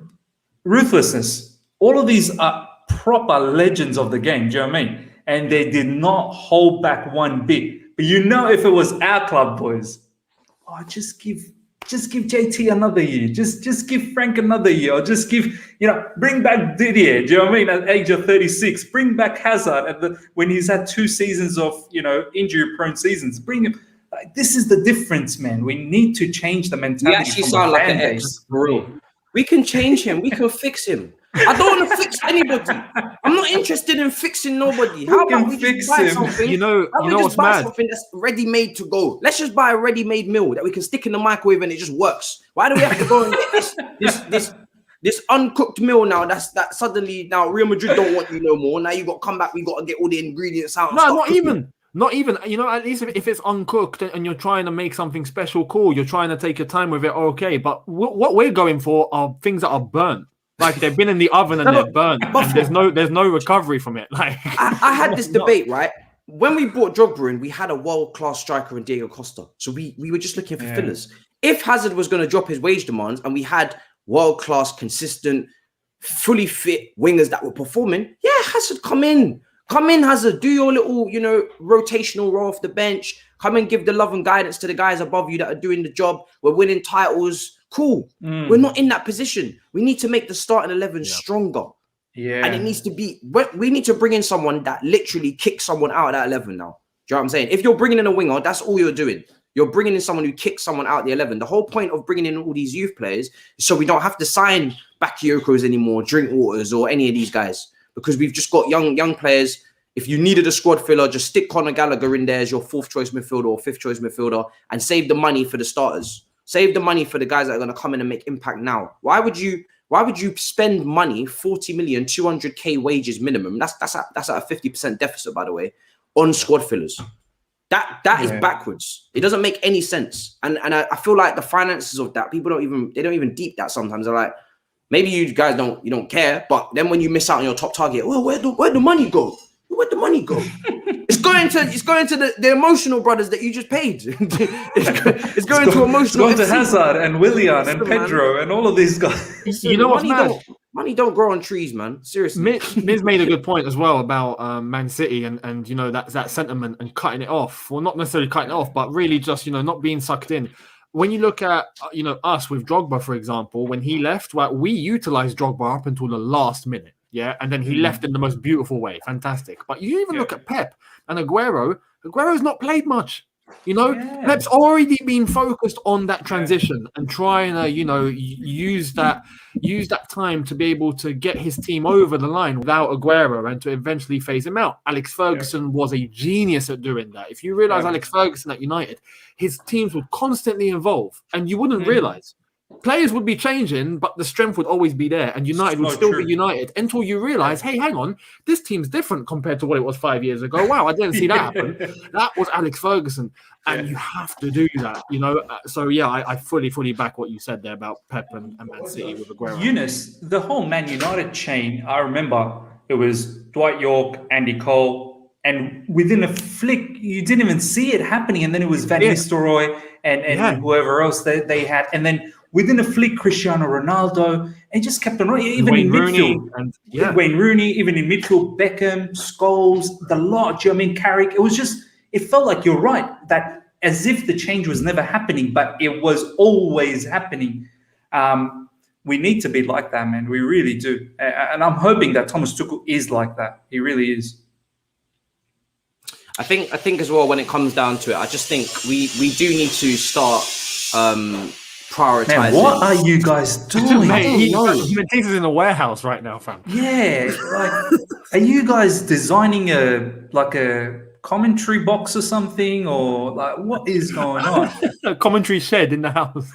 Ruthlessness. All of these are proper legends of the game. Do you know what I mean? And they did not hold back one bit. But you know, if it was our club, boys, just give JT another year. Just give Frank another year. Or just bring back Didier. Do you know what I mean? At the age of 36, bring back Hazard when he's had 2 seasons of, injury-prone seasons. Bring him. Like, this is the difference, man. We need to change the mentality. You actually sound like an ex, bro. We can change him. We can fix him. I don't want to fix anybody. I'm not interested in fixing nobody. How about we just buy something? You know what's mad? Something that's ready-made to go. Let's just buy a ready-made meal that we can stick in the microwave and it just works. Why do we have to go and get this uncooked meal now? That suddenly now Real Madrid don't want you no more. Now you got to come back. We got to get all the ingredients out. No, not even. Not even, at least if it's uncooked and you're trying to make something special, cool. You're trying to take your time with it, okay. But what we're going for are things that are burnt. Like, they've been in the oven and they're burnt. And there's no recovery from it. Like, I had this debate, right? When we bought Drogba in, we had a world-class striker in Diego Costa. So we were just looking for fillers. If Hazard was going to drop his wage demands and we had world-class, consistent, fully fit wingers that were performing, Hazard, come in. Come in, Hazard. Do your little, rotational role off the bench. Come and give the love and guidance to the guys above you that are doing the job. We're winning titles. Cool. We're not in that position. We need to make the starting 11 stronger. Yeah. And it needs to be, we need to bring in someone that literally kicks someone out of that 11 now. Do you know what I'm saying? If you're bringing in a winger, that's all you're doing. You're bringing in someone who kicks someone out of the 11. The whole point of bringing in all these youth players is so we don't have to sign Bakayoko's anymore, Drinkwaters or any of these guys. Because we've just got young players. If you needed a squad filler, just stick Conor Gallagher in there as your 4th choice midfielder or 5th choice midfielder and save the money for the starters. Save the money for the guys that are going to come in and make impact now. Why would you spend money, 40 million, 200k wages minimum? That's at a 50% deficit, by the way, on squad fillers. That is backwards. It doesn't make any sense. And I feel like the finances of that, people don't even deep that sometimes. They're like, maybe you guys don't care, but then when you miss out on your top target, well, where'd the money go? Where'd the money go? It's going to the emotional brothers that you just paid. it's going to emotional. It's going to Hazard and Willian and Pedro and all of these guys. You know what's mad? Money don't grow on trees, man. Seriously. Miz made a good point as well about Man City and that sentiment and cutting it off. Well, not necessarily cutting it off, but really just not being sucked in. When you look at us with Drogba, for example, when he left, we utilized Drogba up until the last minute. Yeah, and then he left in the most beautiful way. Fantastic. But you even look at Pep and Aguero. Aguero's not played much. Pep's already been focused on that transition and trying to, use that time to be able to get his team over the line without Aguero and to eventually phase him out. Alex Ferguson was a genius at doing that. If you realize Alex Ferguson at United, his teams would constantly evolve and you wouldn't realize. Players would be changing, but the strength would always be there, and United would still be United until you realize, hey, hang on, this team's different compared to what it was 5 years ago. Wow, I didn't see that happen. That was Alex Ferguson, and you have to do that, So I fully back what you said there about Pep and Man City with Aguero. Younes, the whole Man United chain. I remember it was Dwight York, Andy Cole, and within a flick, you didn't even see it happening, and then it was Van Nistelrooy and whoever else they had, and then. Within a flick, Cristiano Ronaldo, and just kept on running. Even Wayne in midfield, Wayne Rooney, even in midfield, Beckham, Scholes, the lot. Do you know what I mean? Carrick. It felt like you're right that as if the change was never happening, but it was always happening. We need to be like that, man. We really do, and I'm hoping that Thomas Tuchel is like that. He really is. I think as well when it comes down to it, I just think we do need to start. Prioritizing. Man, what are you guys doing? Matisse is in a warehouse right now, fam. Yeah, are you guys designing a commentary box or something, or like what is going on? A commentary shed in the house.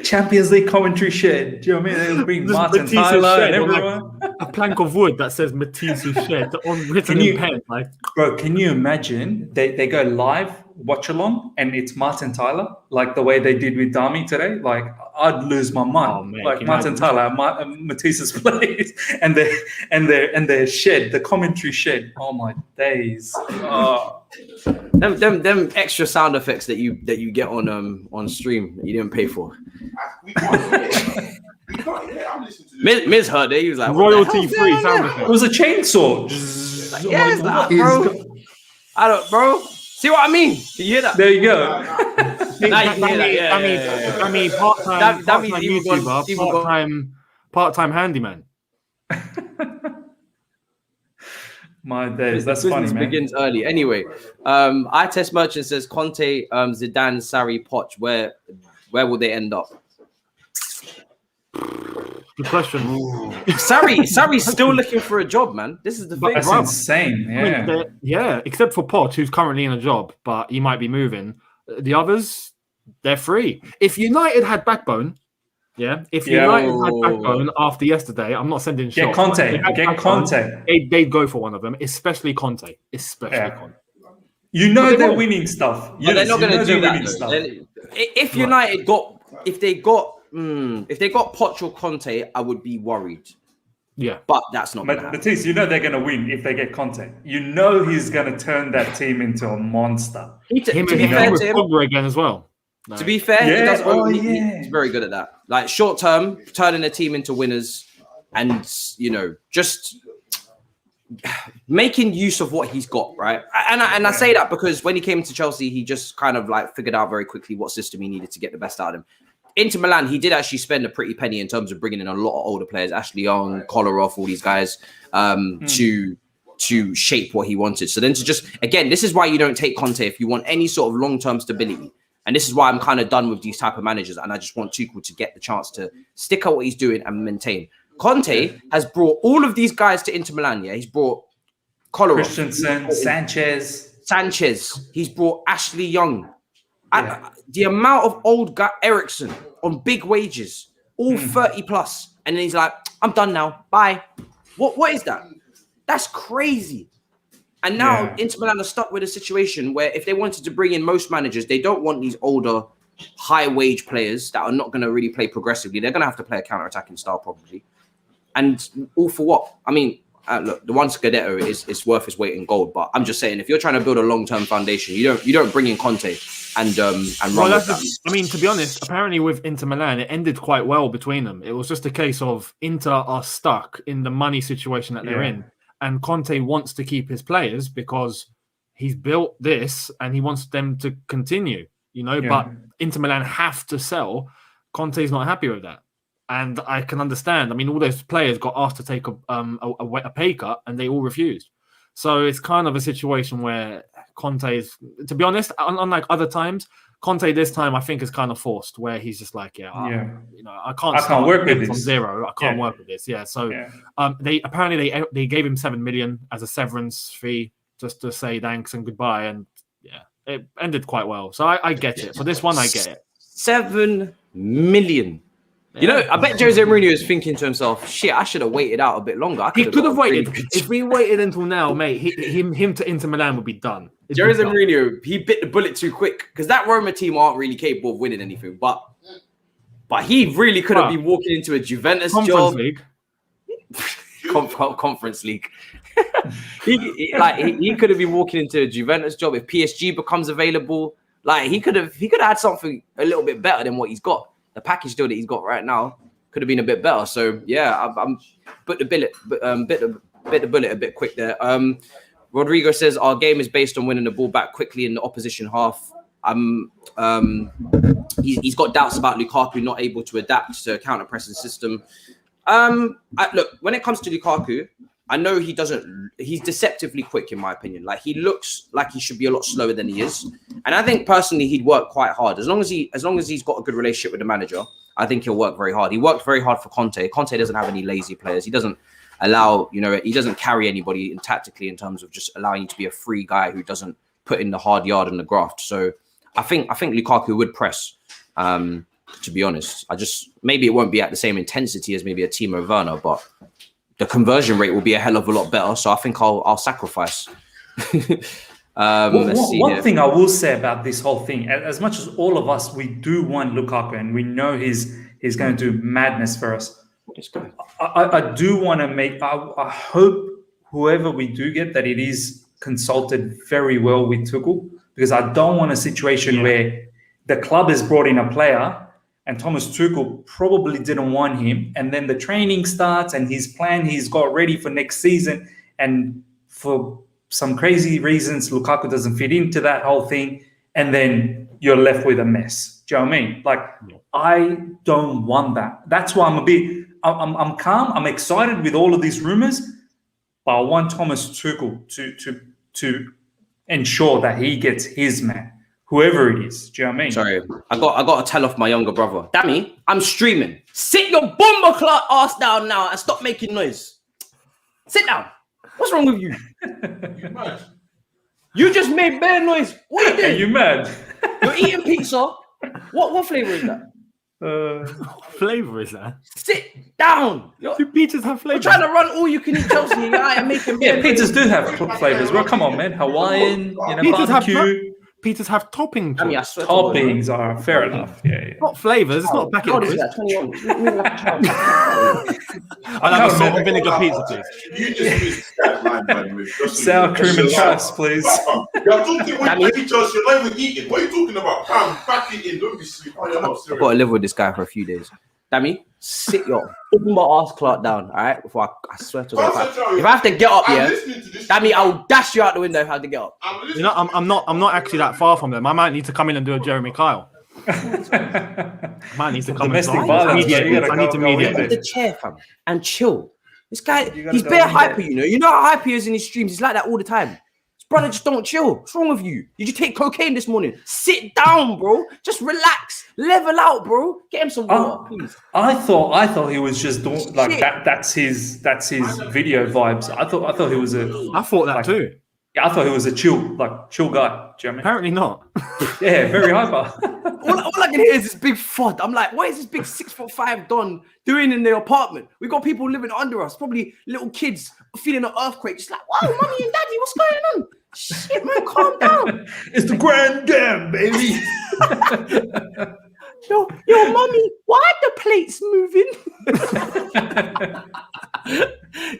Champions League commentary shed. Do you know what I mean? They'll bring Martin Tyler and everyone. Like a plank of wood that says Matisse's shed written in pen. Like, bro, can you imagine? They go live, watch along, and it's Martin Tyler, like the way they did with Dami today. Like, I'd lose my mind. Oh, man, like Martin Tyler, Matisse's place, and their shed, the commentary shed. Oh my days. Oh. Them extra sound effects that you get on stream that you didn't pay for. We can't I'm listening to this. Miz heard it. He was like, royalty free sound effects. It was a chainsaw. Like, yes, bro. I don't, bro. See what I mean? Can you hear that? There you go. I mean, part-time YouTuber, part-time handyman. My days, that's business funny, man. Begins early. Anyway, I Test Merchant says Conte, Zidane, Sarri, Poch. Where will they end up? Good question. Sarri's still looking for a job, man. This is the thing. That's insane. Yeah. I mean, except for Poch, who's currently in a job, but he might be moving. The others, they're free. If United had backbone, if United had backbone after yesterday, I'm not sending shots. Get Conte. They'd go for one of them, especially Conte. Conte. You know they're winning stuff. They're not going to do that. If United if they got Poch or Conte, I would be worried. Yeah, but that's not. Matisse, you know they're going to win if they get Conte. You know he's going to turn that team into a monster. To be fair to him, Goldberg again as well. To be fair, he's very good at that. Like short term, turning a team into winners, and just making use of what he's got, right? And I say that because when he came to Chelsea, he just kind of like figured out very quickly what system he needed to get the best out of him. Inter Milan, he did actually spend a pretty penny in terms of bringing in a lot of older players, Ashley Young, Kolarov, all these guys, to shape what he wanted. So then to just, again, this is why you don't take Conte if you want any sort of long-term stability. And this is why I'm kind of done with these type of managers. And I just want Tuchel to get the chance to stick out what he's doing and maintain. Conte has brought all of these guys to Inter Milan. Yeah, he's brought Kolarov, Christensen, Sanchez. He's brought Ashley Young. The amount of old guy Ericsson on big wages, all 30 plus, and then he's like, "I'm done now. Bye." What is that? That's crazy. And now Inter Milan are stuck with a situation where if they wanted to bring in most managers, they don't want these older, high-wage players that are not going to really play progressively. They're going to have to play a counter-attacking style probably. And all for what? I mean, look, the one Scudetto is worth his weight in gold. But I'm just saying, if you're trying to build a long-term foundation, you don't bring in Conte and run with that. I mean, to be honest, apparently with Inter Milan, it ended quite well between them. It was just a case of Inter are stuck in the money situation that they're in. And Conte wants to keep his players because he's built this and he wants them to continue, but Inter Milan have to sell. Conte's not happy with that. And I can understand. I mean, all those players got asked to take a pay cut and they all refused. So it's kind of a situation where Conte is, to be honest, unlike other times, Conte this time I think is kind of forced, where he's just like, I can't work with this from zero. I can't work with this. So they gave him 7 million as a severance fee just to say thanks and goodbye, and it ended quite well. So I get it. For this one, I get it. 7 million. I bet Jose Mourinho is thinking to himself, "Shit, I should have waited out a bit longer." He could have waited. If we waited until now, mate, him to Inter Milan would be done. Jose Mourinho, he bit the bullet too quick because that Roma team aren't really capable of winning anything. But he really could have been walking into a Juventus job. League. Conference League. he could have been walking into a Juventus job if PSG becomes available. Like he could have had something a little bit better than what he's got. The package deal that he's got right now could have been a bit better. So I'm bit the bullet a bit quick there. Rodrigo says our game is based on winning the ball back quickly in the opposition half. He's got doubts about Lukaku not able to adapt to a counter-pressing system. Look, when it comes to Lukaku, I know he's deceptively quick in my opinion. Like he looks like he should be a lot slower than he is. And I think personally he'd work quite hard. As long as he's got a good relationship with the manager, I think he'll work very hard. He worked very hard for Conte. Conte doesn't have any lazy players. He doesn't, allow, he doesn't carry anybody tactically in terms of just allowing you to be a free guy who doesn't put in the hard yard and the graft. So I think Lukaku would press, to be honest. Maybe it won't be at the same intensity as maybe a Timo Werner, but the conversion rate will be a hell of a lot better. So I think I'll sacrifice. One thing I will say about this whole thing, as much as all of us, we do want Lukaku and we know he's going to do madness for us. I do want to I hope whoever we do get, that it is consulted very well with Tuchel, because I don't want a situation where the club has brought in a player and Thomas Tuchel probably didn't want him, and then the training starts and his plan he's got ready for next season, and for some crazy reasons Lukaku doesn't fit into that whole thing, and then you're left with a mess. Do you know what I mean? Like, I don't want that. That's why I'm calm. I'm excited with all of these rumors, but I want Thomas Tuchel to ensure that he gets his man, whoever it is. Do you know what I mean? Sorry, I got to tell off my younger brother. Dammy, I'm streaming. Sit your bomber clock ass down now and stop making noise. Sit down. What's wrong with you? You mad? You just made bare noise. What are you doing? Are you mad? You're eating pizza. What flavor is that? What flavor is that? Sit down. Do pizzas have flavor? You're trying to run all you can eat Chelsea. And making pizzas do have flavors. Well, come on, man. Hawaiian, pizzas barbecue. Pizzas have toppings. I mean, I swear toppings are fair enough. Yeah. Not flavors. It's not packet. What is that? 21. I'll have a salt and vinegar pizza, please. You just missed that line, by the way. Sour cream and chives, please. You're talking when you eat Chelsea, you're not even eating. What are you talking about? Back it in. Don't be sweet. I've got to live with this guy for a few days. Dammy, sit your ass clock down, all right? Before I swear to God, if I have to get up, Dammy, I'll dash you out the window if I have to get up. I'm not actually that far from them. I might need to come in and do a Jeremy Kyle. I might need to come in. I need to mediate the chair, fam, and chill. This guy, he's bare hyper, You know how hyper he is in his streams. He's like that all the time. Brother, just don't chill. What's wrong with you? Did you take cocaine this morning? Sit down, bro. Just relax. Level out, bro. Get him some water, please. I thought he was just doing like that. That's his video vibes. I thought he was I thought that too. Yeah, I thought he was a chill guy. Do you know what I mean? Apparently not. Yeah, very hyper. all I can hear is this big FOD. I'm like, what is this big 6'5" Don doing in their apartment? We got people living under us, probably little kids feeling an earthquake. Just like, whoa, mommy and daddy, what's going on? Shit, man, calm down. It's the grand game, baby. Yo, mommy, why are the plates moving?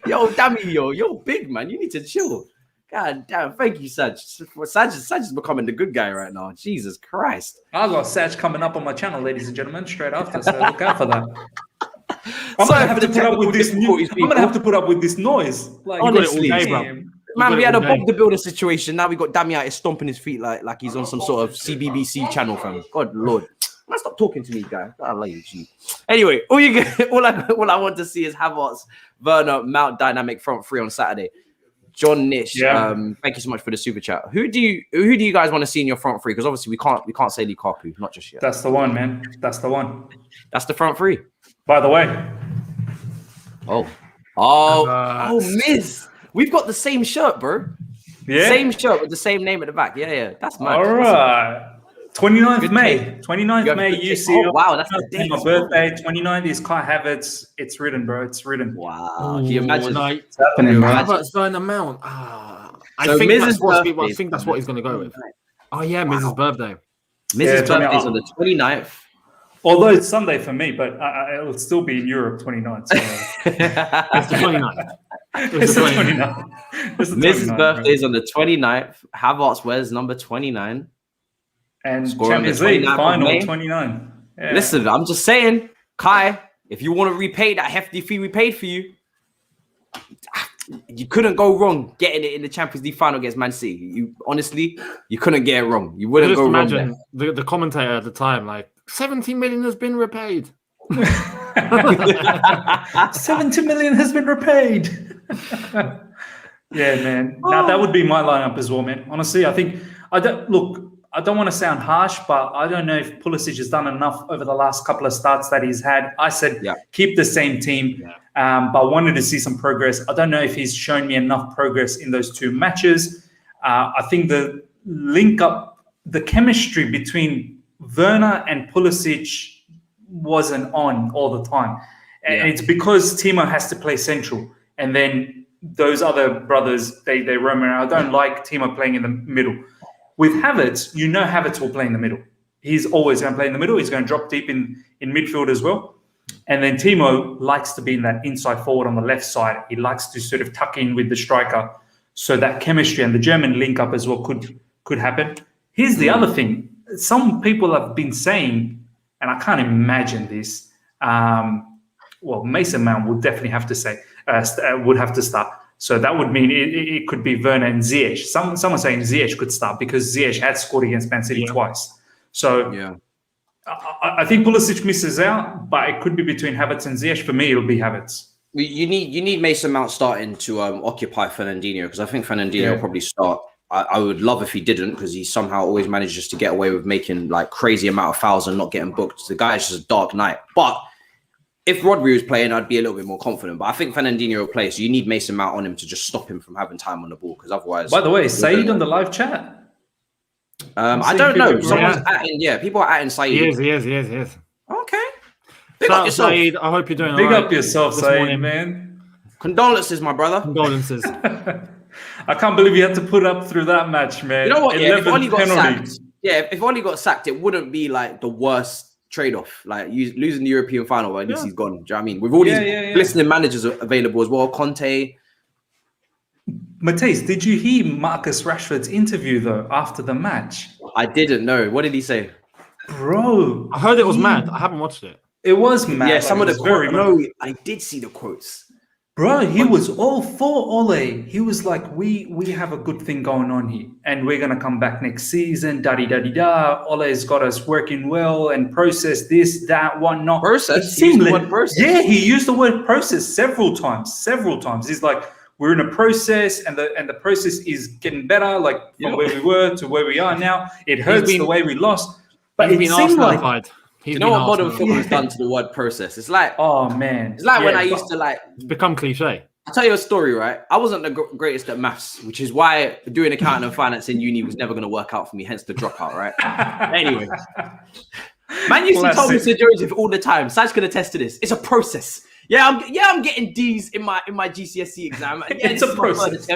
Yo, damn you're big, man. You need to chill. God damn, thank you, Saj. Saj is becoming the good guy right now. Jesus Christ. I got Saj coming up on my channel, ladies and gentlemen, straight after, so look out for that. I'm gonna have to put up with this noise. Like, honestly, man, we had a Bob the Builder situation. Now we got Dammy out here stomping his feet like he's on some sort of CBBC channel, fam. God Lord. Man, stop talking to me, guy. I love you, G. Anyway, all I want to see is Havertz, Werner, Mount dynamic front three on Saturday. John Nish, thank you so much for the super chat. Who do you guys want to see in your front three? Because obviously we can't say Lukaku, not just yet. That's the one, man. That's the one. That's the front three. By the way. Oh, Miz. We've got the same shirt, bro. Yeah. Same shirt with the same name at the back. Yeah. That's mad. All right. 29th May. 29th May, UCL. Oh, wow, that's the day. My birthday. 29th is Kai Havertz. It's written, bro. It's written. Wow. Can you imagine? It's happening, bro. Havertz going amount. I think that's what he's going to go with. Oh, yeah, Miz's birthday. Miz's birthday is on the 29th. Although it's Sunday for me, but it'll still be in Europe 29th. So. It's the 29th. It's the 29th. Miz's birthday is on the 29th. Havertz wears number 29. And Champions League final 29. Yeah. Listen, I'm just saying, Kai, if you want to repay that hefty fee we paid for you, you couldn't go wrong getting it in the Champions League final against Man City. You couldn't get it wrong. You wouldn't go wrong. Imagine the commentator at the time, like 70 million has been repaid. 70 million has been repaid. Yeah, man. Now that would be my lineup as well, man. Honestly, I think I don't want to sound harsh, but I don't know if Pulisic has done enough over the last couple of starts that he's had. I said, keep the same team, but I wanted to see some progress. I don't know if he's shown me enough progress in those 2 matches. I think the link up, the chemistry between Werner and Pulisic wasn't on all the time. And it's because Timo has to play central. And then those other brothers, they roam around. I don't like Timo playing in the middle. With Havertz, Havertz will play in the middle. He's always going to play in the middle. He's going to drop deep in midfield as well. And then Timo likes to be in that inside forward on the left side. He likes to sort of tuck in with the striker. So that chemistry and the German link up as well could happen. Here's the other thing. Some people have been saying, and I can't imagine this, Mason Mount would definitely have to start. So that would mean it could be Werner and Ziyech. Someone saying Ziyech could start because Ziyech had scored against Man City twice. So I think Pulisic misses out, but it could be between Havertz and Ziyech. For me, it'll be Havertz. You need Mason Mount starting to occupy Fernandinho, because I think Fernandinho will probably start. I would love if he didn't, because he somehow always manages to get away with making like crazy amount of fouls and not getting booked. The guy is just a dark knight. But if Rodri was playing, I'd be a little bit more confident. But I think Fernandinho will play, so you need Mason Mount on him to just stop him from having time on the ball, because otherwise... By the way, Said on the live chat? I don't know. Someone's atting, people are atting Said. He is. Okay. Big up yourself. Said, I hope you're doing Big all right up yourself, Said, man. Condolences, my brother. Condolences. I can't believe you had to put up through that match, man. You know what? If Oli got penalties. sacked, if Oli got sacked, it wouldn't be like the worst trade-off. Like losing the European final, but at least he's gone. Do you know what I mean? With all these listening managers available as well, Conte. Matthijs, did you hear Marcus Rashford's interview though after the match? I didn't know. What did he say? Bro, I heard it was mad. I haven't watched it. It was mad. Yeah, some of the quotes. No, I did see the quotes. Bro, he was all for Ole. He was like, we have a good thing going on here, and we're gonna come back next season. Da-di-da-di-da. Ole's got us working well and process this, that, whatnot. Process? He used the word process. Yeah, he used the word process several times. He's like, we're in a process, and the process is getting better, like from where we were to where we are now. It hurts the way we lost, but it seemed like. You know what modern football has done to the word process? It's like, oh man, it's like when I used to like. It's become cliche. I'll tell you a story, right? I wasn't the greatest at maths, which is why doing accounting and finance in uni was never going to work out for me. Hence the dropout, right? Anyway, man used to tell me Sir Joseph all the time. Saj can attest to this. It's a process. I'm getting D's in my GCSE exam. Yeah, it's a process.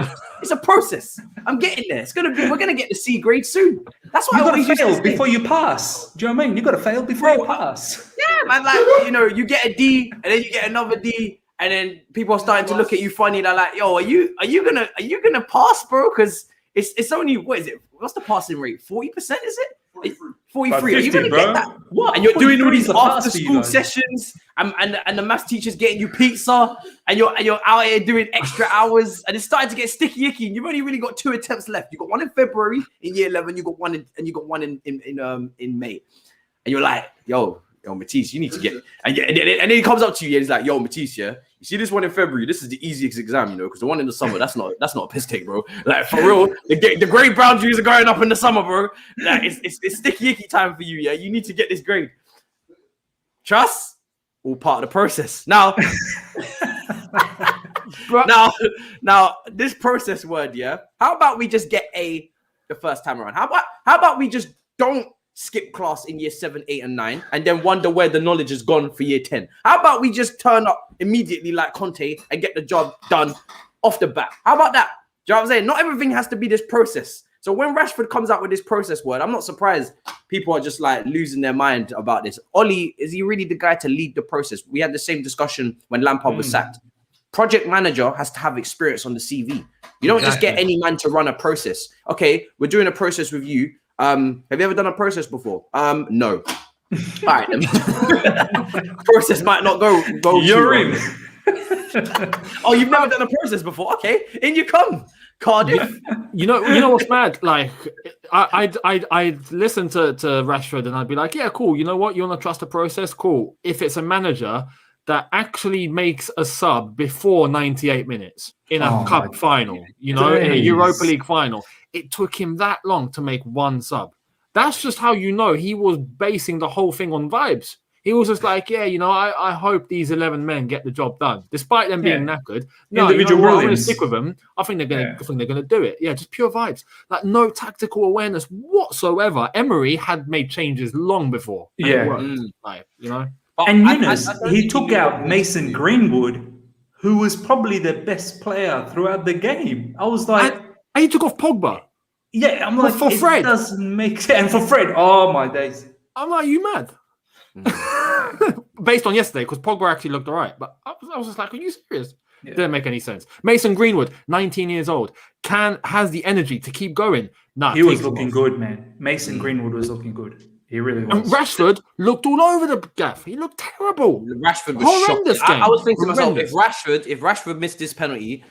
It's a process. I'm getting there. We're gonna get the C grade soon. That's why you gotta fail before you pass. Do you know what I mean? You gotta fail before you pass. Yeah, man. Like you get a D and then you get another D, and then people are starting to look at you funny. They're like, "Yo, are you gonna pass, bro? Because it's only what is it? What's the passing rate? 40%? Is it? 43. Are you gonna get that? What? And you're doing all these after school sessions, and the maths teacher's getting you pizza, and you're out here doing extra hours, and it's starting to get sticky icky. And you've only really got 2 attempts left. You got one in February in year 11. You got one in May, and you're like, yo, Matisse, you need to get. And then he comes up to you and he's like, yo, Matisse, yeah. You see this one in February? This is the easiest exam, because the one in the summer, that's not a piss take, bro. Like for real, the grade boundaries are going up in the summer, bro. Like it's sticky icky time for you, yeah. You need to get this grade. Trust, all part of the process. Now, now this process word, yeah. How about we just get A the first time around? How about we just don't skip class in year 7, 8, and 9, and then wonder where the knowledge has gone for year 10. How about we just turn up immediately like Conte and get the job done off the bat? How about that? Do you know what I'm saying? Not everything has to be this process. So when Rashford comes out with this process word, I'm not surprised people are just like losing their mind about this. Oli, is he really the guy to lead the process? We had the same discussion when Lampard was sacked. Project manager has to have experience on the CV. You don't just get any man to run a process. Okay, we're doing a process with you. Have you ever done a process before? No. All right. Process might not go. You're in. Oh, you've never done a process before? Okay, in you come, Cardiff. You know what's mad? Like, I'd listen to Rashford and I'd be like, yeah, cool. You know what? You want to trust the process? Cool. If it's a manager that actually makes a sub before 98 minutes in a cup final, in a Europa League final. It took him that long to make one sub. that's just how you know he was basing the whole thing on vibes. He was just like, yeah, I hope these 11 men get the job done, despite them being knackered. No, individual I'm going to stick with them. I think they're going to do it. Yeah, just pure vibes. Like no tactical awareness whatsoever. Emery had made changes long before. And it worked. Like, And Younes, he took out Mason Greenwood, who was probably the best player throughout the game. I was like, and he took off Pogba. Yeah, I'm like, for Fred doesn't make sense. And for Fred, oh my days. I'm like, you mad? Based on yesterday, because Pogba actually looked all right, but I was just like, are you serious? Yeah. Didn't make any sense. Mason Greenwood, 19 years old, has the energy to keep going. Nah, he was looking good, man. Mason Greenwood was looking good. He really was. And Rashford looked all over the gaff. He looked terrible. Rashford was horrendous game. I was thinking to myself, if Rashford missed this penalty,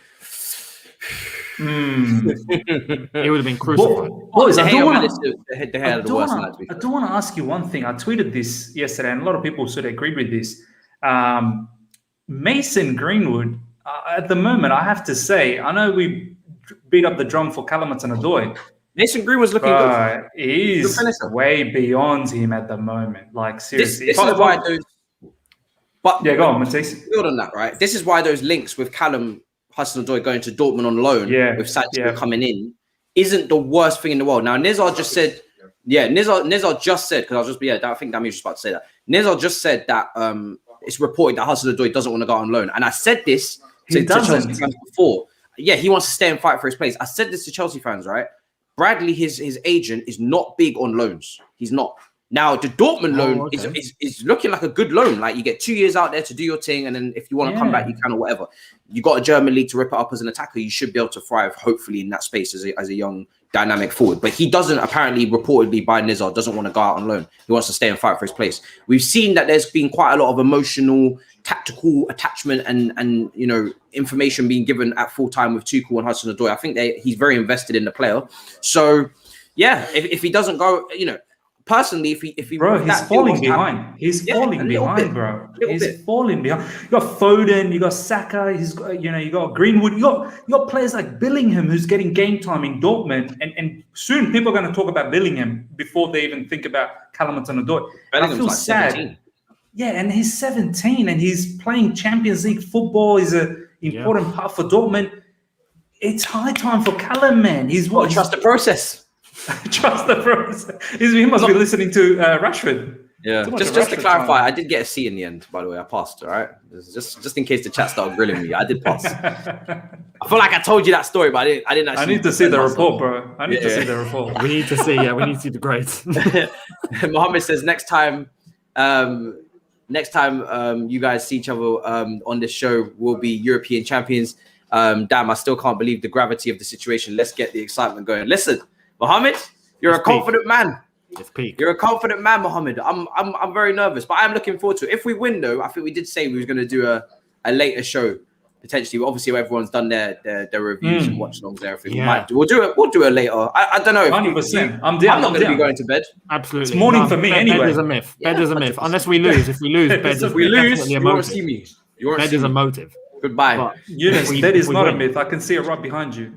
he would have been crucified. Boys, I do want to ask you one thing. I tweeted this yesterday, and a lot of people sort of agreed with this. Mason Greenwood, at the moment, I have to say, I know we beat up the drum for Callum Hudson-Odoi. Mason Greenwood's looking good. He's way beyond him at the moment. Like, seriously. This is why those... But yeah, go on, Matisse. Build on that, right? This is why those links with Callum Hudson-Odoi going to Dortmund on loan with Sancho coming in isn't the worst thing in the world. Now, Nizar just said... Yeah, Nizar just said, because I think Dami's just about to say that. Nizar just said that it's reported that Hudson-Odoi doesn't want to go on loan. And I said this to Chelsea fans before. Yeah, he wants to stay and fight for his place. I said this to Chelsea fans, right? Bradley, his agent, is not big on loans. He's not. Now, the Dortmund loan is looking like a good loan. Like, you get 2 years out there to do your thing, and then if you want to come back, you can or whatever. You got a German league to rip it up as an attacker. You should be able to thrive, hopefully, in that space as a young, dynamic forward. But he doesn't, apparently, reportedly by Nizar, doesn't want to go out on loan. He wants to stay and fight for his place. We've seen that there's been quite a lot of emotional, tactical attachment and information being given at full time with Tuchel and Hudson-Odoi. I think he's very invested in the player. So, yeah, if he doesn't go, personally, if he bro, he's falling behind. He's falling behind, bro. He's falling behind. You got Foden, you got Saka. You got Greenwood. You got players like Bellingham who's getting game time in Dortmund, and soon people are going to talk about Bellingham before they even think about Callum Hudson-Odoi. I feel sad. 17. Yeah, and he's 17 and he's playing Champions League football. He's an important part for Dortmund. It's high time for Callum, man. He's what? Trust the process. Trust the process. He must be listening to Rashford. Yeah. Just to clarify, I did get a C in the end. By the way, I passed. All right. Just in case the chat started grilling me, I did pass. I feel like I told you that story, but I didn't actually. I need to see the report, bro. I need to see the report. We need to see. Yeah, we need to see the grades. Mohammed says next time you guys see each other on this show, we'll be European champions. Damn, I still can't believe the gravity of the situation. Let's get the excitement going. Listen, Mohammed, you're a confident man. It's peak. You're a confident man, Mohammed. I'm very nervous, but I'm looking forward to it. If we win, though, I think we did say we were going to do a later show potentially. Obviously, everyone's done their reviews and watch alongs and everything. Yeah. We'll do it later. I don't know. 100%. I'm not going to be going to bed. Absolutely. It's morning for me anyway. Bed is a myth. Bed is a myth. Unless we lose. If we lose, bed is you won't see me. Bed is a motive. Goodbye. Younes, that is not a myth. I can see it right behind you.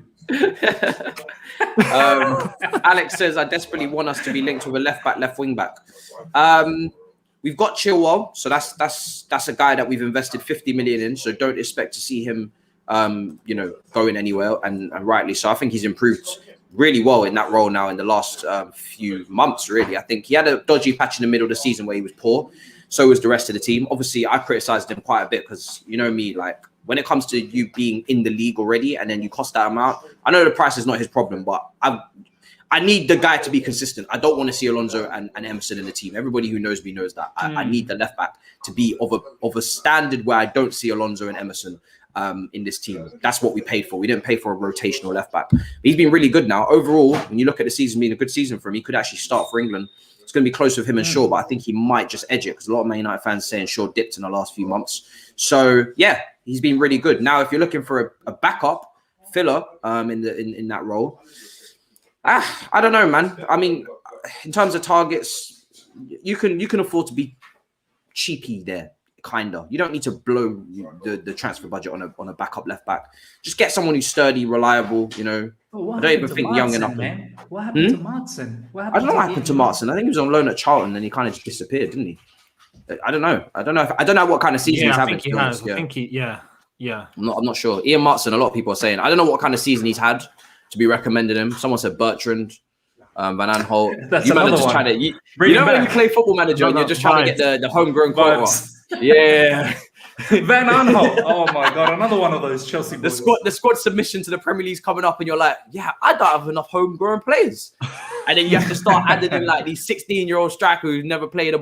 Alex says, I desperately want us to be linked with a left back, left wing back. We've got Chilwell, so that's a guy that we've invested 50 million in. So don't expect to see him, going anywhere, and rightly so. I think he's improved really well in that role now in the last few months. Really, I think he had a dodgy patch in the middle of the season where he was poor. So was the rest of the team. Obviously, I criticised him quite a bit because you know me, like when it comes to you being in the league already and then you cost that amount. I know the price is not his problem, but I need the guy to be consistent. I don't want to see Alonso and Emerson in the team. Everybody who knows me knows that. I need the left back to be of a standard where I don't see Alonso and Emerson in this team. That's what we paid for. We didn't pay for a rotational left back. But he's been really good now. Overall, when you look at the season being a good season for him, he could actually start for England. It's going to be close with him and Shaw, but I think he might just edge it because a lot of Man United fans saying Shaw dipped in the last few months. So yeah, he's been really good. Now, if you're looking for a backup filler in that role, I don't know, man. I mean, in terms of targets, you can afford to be cheapy there, kinda. You don't need to blow the transfer budget on a backup left back. Just get someone who's sturdy, reliable. I don't even think young enough. What happened to Martin? I don't know what happened to Martin. I think he was on loan at Charlton and he kind of just disappeared, didn't he? I don't know. I don't know what kind of season he's having. I think he I'm not sure. Ian Martin, a lot of people are saying. I don't know what kind of season he's had to be recommending him. Someone said Bertrand, Van Aanholt. That's you another just one. trying to. You know when you play Football Manager and you're just trying to get the homegrown quota. Yeah. Van Aanholt. Oh my God, another one of those Chelsea boys. The squad submission to the Premier League's coming up, and you're like, yeah, I don't have enough homegrown players. And then you have to start adding in like these 16-year-old striker who's never played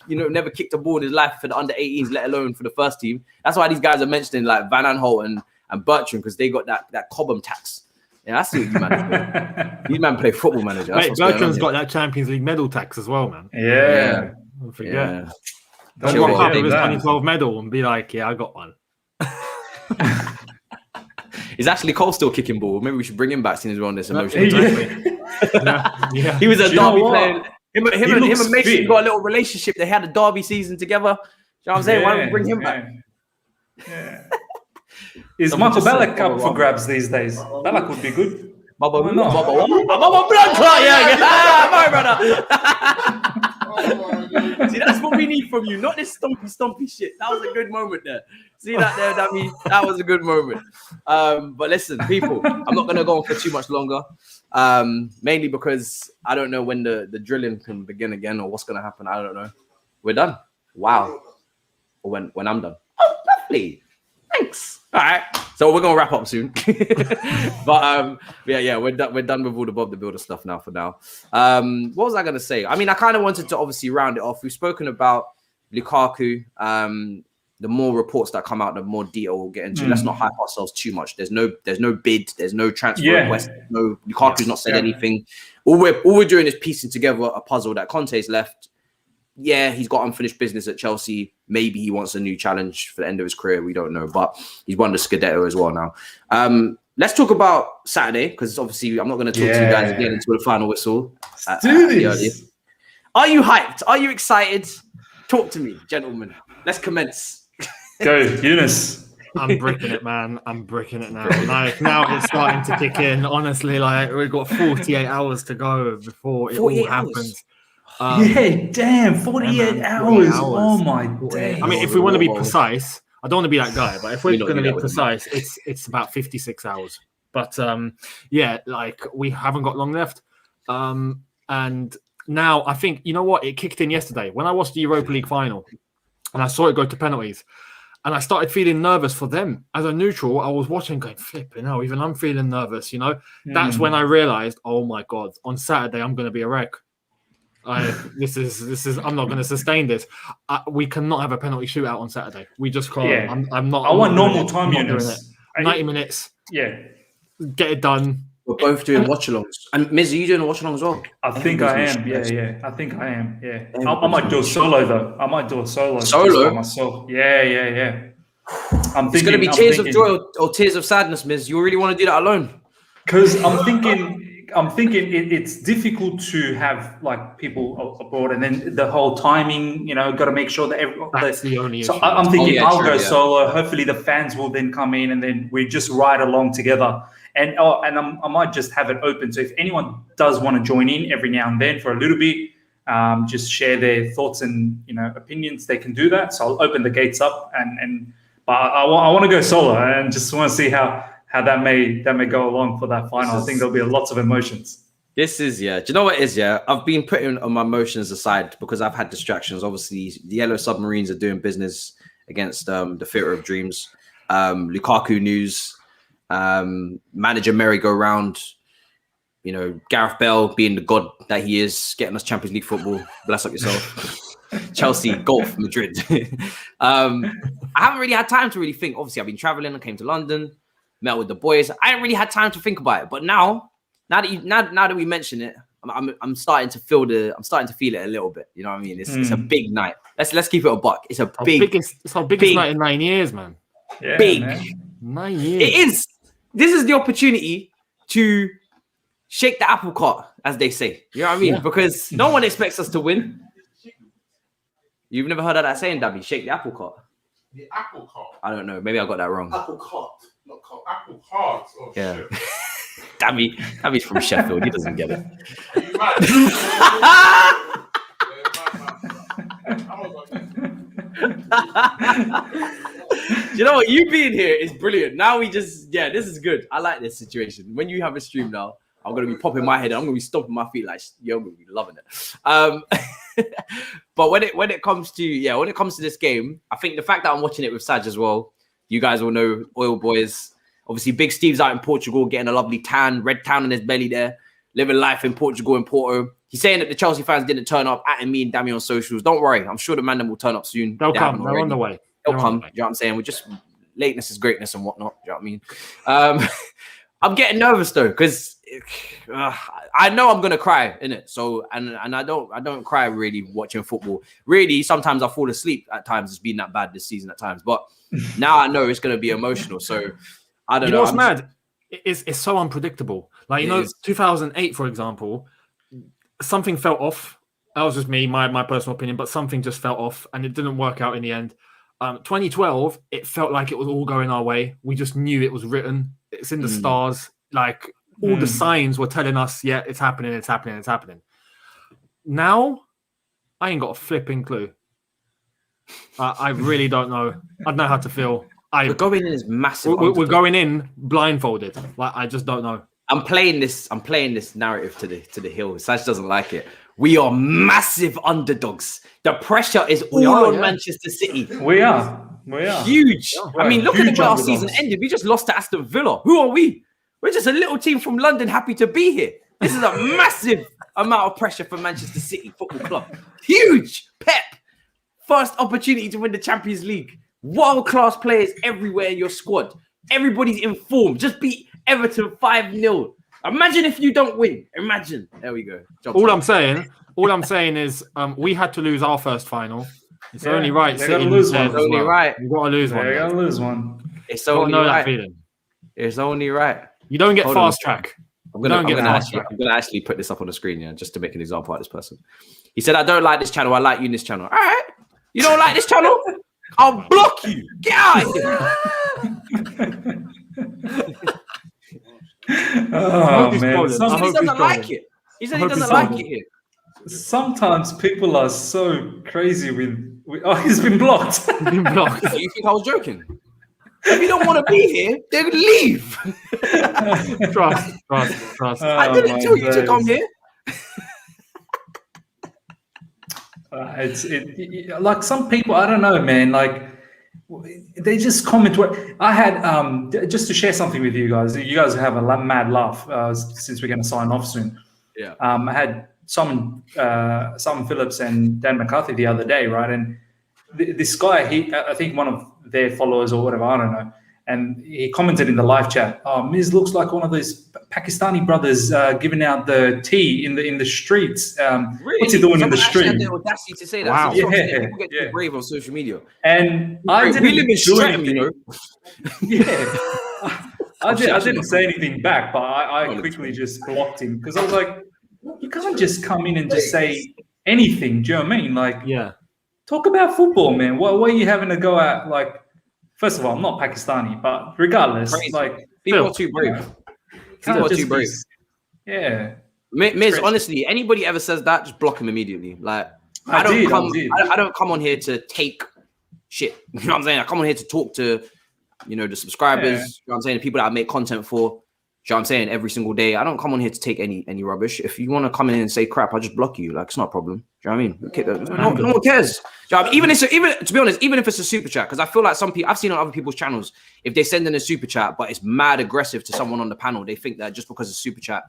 never kicked a ball in his life for the under 18s, let alone for the first team. That's why these guys are mentioning like Van Aanholt and Bertrand, because they got that Cobham tax. Yeah, that's what you man play. These man play Football Manager. Mate, Bertrand's got that Champions League medal tax as well, man. Yeah. Don't forget. Yeah. Don't walk up with his 2012 medal and be like, yeah, I got one. Is actually Cole still kicking ball? Maybe we should bring him back since we're on this emotional. Yeah. He was a Derby player. Him and Mason fit. got a little relationship. They had a Derby season together. You know what I'm saying? Why don't we bring him back? Yeah. Is Michael Ballack up for grabs these days? Ballack would be good. Baba blood clot, my brother. See, that's what we need from you, not this stompy shit. That was a good moment there. See that there, that was a good moment. But listen, people, I'm not gonna go on for too much longer. Mainly because I don't know when the drilling can begin again or what's gonna happen. I don't know. We're done. Wow. Or when I'm done. Oh, lovely. Thanks. All right. So we're gonna wrap up soon. But yeah, we're done with all the Bob the Builder stuff now for now. What was I gonna say? I mean, I kind of wanted to obviously round it off. We've spoken about Lukaku. The more reports that come out, the more detail we'll get into. Let's not hype ourselves too much. There's no bid, there's no transfer request, no Lukaku's not said anything. All we're doing is piecing together a puzzle that Conte's left. Yeah, he's got unfinished business at Chelsea. Maybe he wants a new challenge for the end of his career. We don't know, but he's won the Scudetto as well now. Let's talk about Saturday, because obviously I'm not going to talk to you guys again until the final whistle. Do this. Are you hyped? Are you excited? Talk to me, gentlemen. Let's commence. Go, Younes. I'm bricking it, man. I'm bricking it now. Like, now it's starting to kick in. Honestly, like, we've got 48 hours to go before it all happens. Damn, 48 hours. Oh my days. I mean, if we want to be precise, I don't want to be that guy, but if we're going to be precise, it's about 56 hours. But yeah, like, we haven't got long left. And now I think, you know what? It kicked in yesterday when I watched the Europa League final and I saw it go to penalties. And I started feeling nervous for them. As a neutral, I was watching going, flipping hell, even I'm feeling nervous, you know? That's when I realized, oh my God, on Saturday, I'm going to be a wreck. This is I'm not going to sustain this. We cannot have a penalty shootout on Saturday. We just can't. Yeah. I'm not. I want normal time units. 90 minutes. Yeah. Get it done. We're both doing watch-alongs. And Miz, are you doing a watch-along as well? I think I am. Yeah. I think I am. Yeah. I might do a solo though. I might do a solo. Solo? By myself. Yeah. It's going to be tears of joy or tears of sadness, Miz. You really want to do that alone? Because I'm thinking it's difficult to have like people abroad, and then the whole timing, you know, got to make sure that everyone. That's the only issue. So I'm thinking I'll go solo. Hopefully the fans will then come in, and then we just ride along together. And I might just have it open. So if anyone does want to join in every now and then for a little bit, just share their thoughts and, you know, opinions, they can do that. So I'll open the gates up, but I want to go solo and just want to see how that may go along for that final. I think there'll be lots of emotions. This is, do you know what it is, I've been putting my emotions aside because I've had distractions. Obviously, the Yellow Submarines are doing business against the Theatre of Dreams. Lukaku news, manager merry-go-round, you know, Gareth Bale being the god that he is, getting us Champions League football. Bless up yourself. Chelsea, golf, Madrid. I haven't really had time to really think. Obviously, I've been traveling. I came to London, met with the boys. I haven't really had time to think about it. But now that we mention it, I'm starting to feel it a little bit. You know what I mean? It's a big night. Let's keep it a buck. It's our biggest night in 9 years, man. Yeah, big. Man. 9 years. It is. This is the opportunity to shake the apple cart, as they say. You know what I mean? Yeah. Because no one expects us to win. You've never heard of that saying, Dabby? Shake the apple cart. The apple cart. I don't know. Maybe I got that wrong. Apple cart, not cart. Apple cart. Oh, yeah. Shit. Dammy's from Sheffield. He doesn't get it. You know what? You being here is brilliant. Now this is good. I like this situation. When you have a stream now, I'm gonna be popping my head. I'm gonna be stomping my feet like yo. I'm gonna be loving it. But when it comes to this game, I think the fact that I'm watching it with Saj as well. You guys all know Oil Boys. Obviously, Big Steve's out in Portugal, getting a lovely red tan on his belly there, living life in Portugal in Porto. He's saying that the Chelsea fans didn't turn up, at me and Dammy on socials. Don't worry, I'm sure the man will turn up soon. They'll come. They're on the way. They'll come. You know what I'm saying? We're just lateness is greatness and whatnot. You know what I mean? I'm getting nervous though because I know I'm gonna cry in it. So and I don't cry really watching football. Really, sometimes I fall asleep at times. It's been that bad this season at times, but now I know it's gonna be emotional. So I don't know. You know what's mad? It's so unpredictable. Like 2008, for example, something felt off. That was just me, my personal opinion, but something just felt off, and it didn't work out in the end. 2012, it felt like it was all going our way. We just knew it was written. It's in the stars. Like all the signs were telling us, yeah, it's happening, it's happening, it's happening. Now, I ain't got a flipping clue. I really don't know. I don't know how to feel. We're going in as massive. We're going in blindfolded. Like I just don't know. I'm playing this narrative to the hill. Sash doesn't like it. We are massive underdogs. The pressure is all on Manchester City. We are huge. I mean, look at the way our season ended. We just lost to Aston Villa. Who are we? We're just a little team from London, happy to be here. This is a massive amount of pressure for Manchester City Football Club. Huge. Pep, first opportunity to win the Champions League. World-class players everywhere in your squad. Everybody's in form. Just beat Everton 5-0. Imagine if you don't win. Imagine. There we go. All I'm saying is we had to lose our first final. It's only right. They gotta lose one. It's only right. You gotta lose one. They gotta lose one. It's only right. That feeling. It's only right. You don't get fast track. I'm gonna actually put this up on the screen, just to make an example of this person. He said, "I don't like this channel. I like Younes channel." All right. You don't like this channel? I'll block you. Get out of here. Oh man! He said he doesn't like it. He said he doesn't like it here. Sometimes people are so crazy with he's been blocked. You think I was joking? If you don't want to be here, then leave. Trust. I didn't tell you to come here. It's like some people, I don't know, man. Like they just comment. I had just to share something with you guys. You guys have a mad laugh since we're going to sign off soon. Yeah. I had Simon Phillips and Dan McCarthy the other day, right? And this guy, I think one of their followers or whatever, I don't know. And he commented in the live chat, "Oh, Miz looks like one of those Pakistani brothers giving out the tea in the streets. Really? What's he doing in the street?" Had the audacity to say that. Wow. People get too brave on social media. And I didn't live in do Streatham, anything. you know. Yeah. I didn't say anything back, but I quickly just blocked him because I was like, you can't just come in and just say anything. Do you know what I mean? Like, talk about football, man. Why are you having to go out like? First of all, I'm not Pakistani, but regardless, like people are too brave. People are too brave. Yeah, Miz. Honestly, anybody ever says that, just block him immediately. Like I don't come on here to take shit. You know what I'm saying? I come on here to talk to, the subscribers. You know what I'm saying? The people that I make content for. You know what I'm saying? Every single day. I don't come on here to take any rubbish. If you want to come in and say crap, I'll just block you. Like, it's not a problem. Do you know what I mean? No one cares. Do you know even to be honest, even if it's a super chat, because I feel like some people, I've seen on other people's channels, if they send in a super chat, but it's mad aggressive to someone on the panel, they think that just because it's super chat,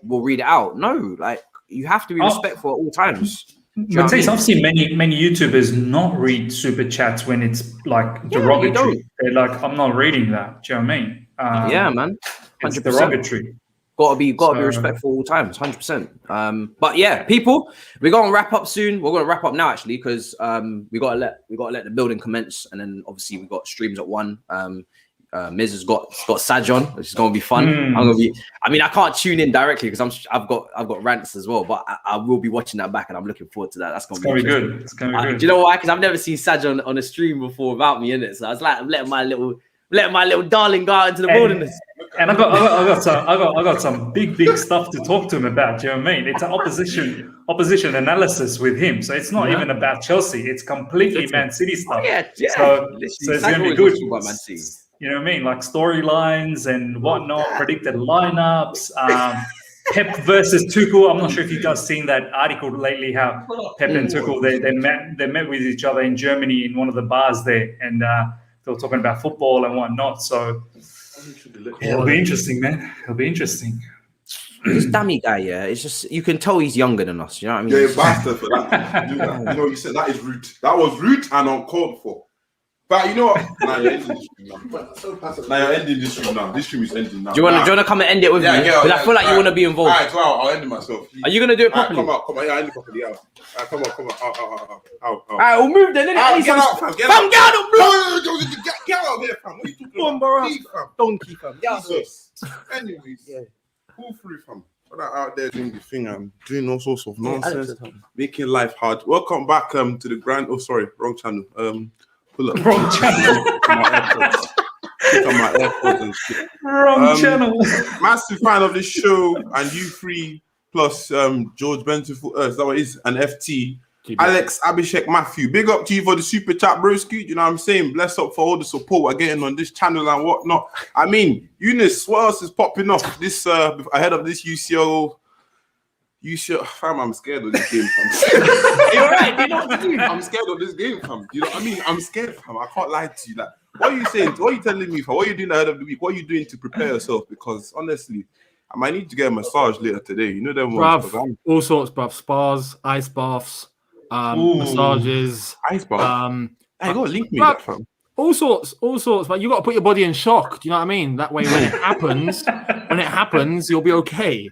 we'll read it out. No, like, you have to be respectful at all times. Matisse, I've seen many YouTubers not read super chats when it's like derogatory. They're like, I'm not reading that. Do you know what I mean? Yeah, man. 100%. It's derogatory. Gotta be respectful all times, 100%. But yeah, people, we're gonna wrap up soon. We're gonna wrap up now actually, because we gotta let the building commence, and then obviously we got streams at 1. Miz has got Saj on, which is gonna be fun. I can't tune in directly because I've got rants as well, but I will be watching that back, and I'm looking forward to that. That's gonna be good. It's gonna be good. Do you know why? Because I've never seen Saj on a stream before without me in it, so I was like, I'm letting my little darling go out into the wilderness. And I got some big stuff to talk to him about. Do you know what I mean? It's an opposition analysis with him. So it's not even about Chelsea. It's completely Man City stuff. So it's gonna be good. You know what I mean? Like storylines and whatnot, predicted lineups. Pep versus Tuchel. I'm not sure if you guys seen that article lately. How Pep and Tuchel they met with each other in Germany in one of the bars there, and they were talking about football and whatnot. So it'll be interesting, man. It'll be interesting. This dummy guy, it's just you can tell he's younger than us. You know what I mean? Yeah, bastard for that. You know, you said that is rude. That was rude and uncalled for. But you know what? Now you're ending this stream now. This stream is ending now. Do you want to come and end it with me? Because I feel like you want to be involved. All right, well, I'll end it myself. Are you gonna do it properly? Come on. Yeah, I'll end it properly. Out. Come on. Out. All right, we'll move then. Get out, fam. Get out. Get out of here, fam. What are you talking about? Bro. Donkey, fam. Jesus. Anyways, pull through, fam. Out there doing the thing and doing all sorts of nonsense, making life hard. Welcome back to the grand. Oh, sorry, wrong channel. Pull up. Wrong channel. My AirPods and shit. Wrong channel. Massive fan of this show, and you three plus George Benson. Is that what it is? And FT. Alex Abhishek Matthew. Big up to you for the super chat, broski. You know what I'm saying? Bless up for all the support we're getting on this channel and whatnot. I mean, Younes, what else is popping off this ahead of this UCL? Fam, I'm scared of this game, fam. You're right. You know what to do. I'm scared of this game, fam. You know what I mean? I'm scared, fam. I can't lie to you. Like, what are you saying? What are you telling me, fam? What are you doing ahead of the week? What are you doing to prepare yourself? Because honestly, I might need to get a massage later today. You know them ones. Bruv, all sorts, bruv. Spas, ice baths, massages. Ice bath. I gotta link me bruv, that, fam. All sorts. But you got to put your body in shock. Do you know what I mean? That way, when it happens, you'll be okay.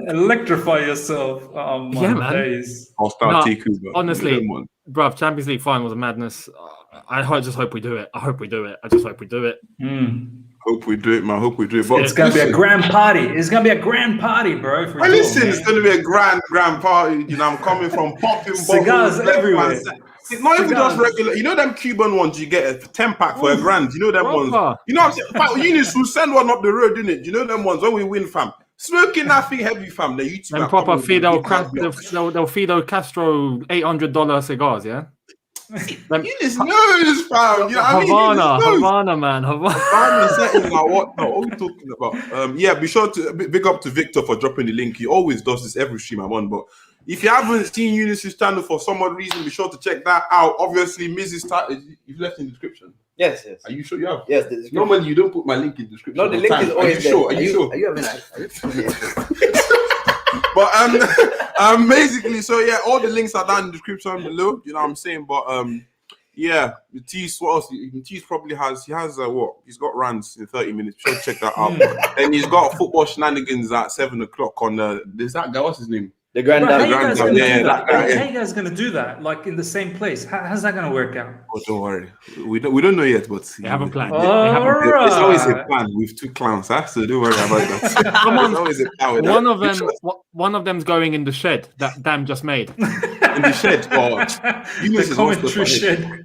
Electrify yourself. Oh my days. I'll start Tiku, honestly, bruv, Champions League final was a madness. I just hope we do it. I just hope we do it. Hope we do it, man. Hope we do it. But it's gonna be a grand party. It's gonna be a grand party, bro. Listen, it's gonna be a grand party. You know, I'm coming from popping cigars everywhere. Not even just regular. You know them Cuban ones you get a 10-pack for $1,000. You know them ones. You know what I'm saying? Younes will send one up the road, innit? You know them ones when we win, fam. Smoking that thing heavy, fam. The YouTube and proper Fidel Castro $800 cigars, yeah. Younes knows, fam. You know what I mean? Havana, man. Havana settings are what? No, what are we talking about? Yeah, be sure to big up to Victor for dropping the link. He always does this every stream I'm on. But if you haven't seen Younes' channel for some odd reason, be sure to check that out. Obviously, Mrs. You've left in the description. Yes. Are you sure you have? Yes. Normally you don't put my link in the description. No, the link is always there. Are you sure? Are you having that? But basically, so yeah, all the links are down in the description below. You know what I'm saying? But yeah, Matisse, what else? Matisse probably has. He has what? He's got rants in 30 minutes. Sure, check that out. And he's got football shenanigans at 7:00 on there's that guy. What's his name? The granddad. How are you guys gonna do that? Like in the same place? How's that gonna work out? Oh, don't worry. We don't know yet, but they have a plan. It's always a plan with two clowns, so don't worry about that. Come on. Always a plan with one of them's going in the shed that Dan just made. In the shed, the commentary shed.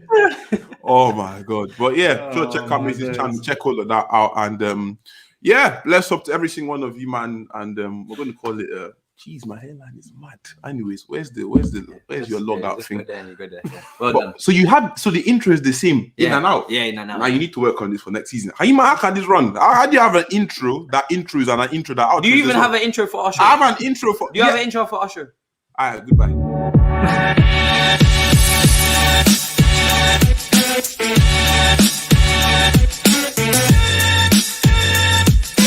Oh my god! But yeah, sure, check out his channel, check all of that out, and yeah, bless up to every single one of you, man. And we're gonna call it. Jeez, my hairline is mad. Anyways, where's your logout thing? You go there. Yeah. Well done. So the intro is the same in and out. Yeah, in and out. Now you need to work on this for next season. How can this run? How do you have an intro that intros and an intro that outros? Do you even have an intro for Usher? I have an intro for. Do you have an intro for Usher? All right, goodbye.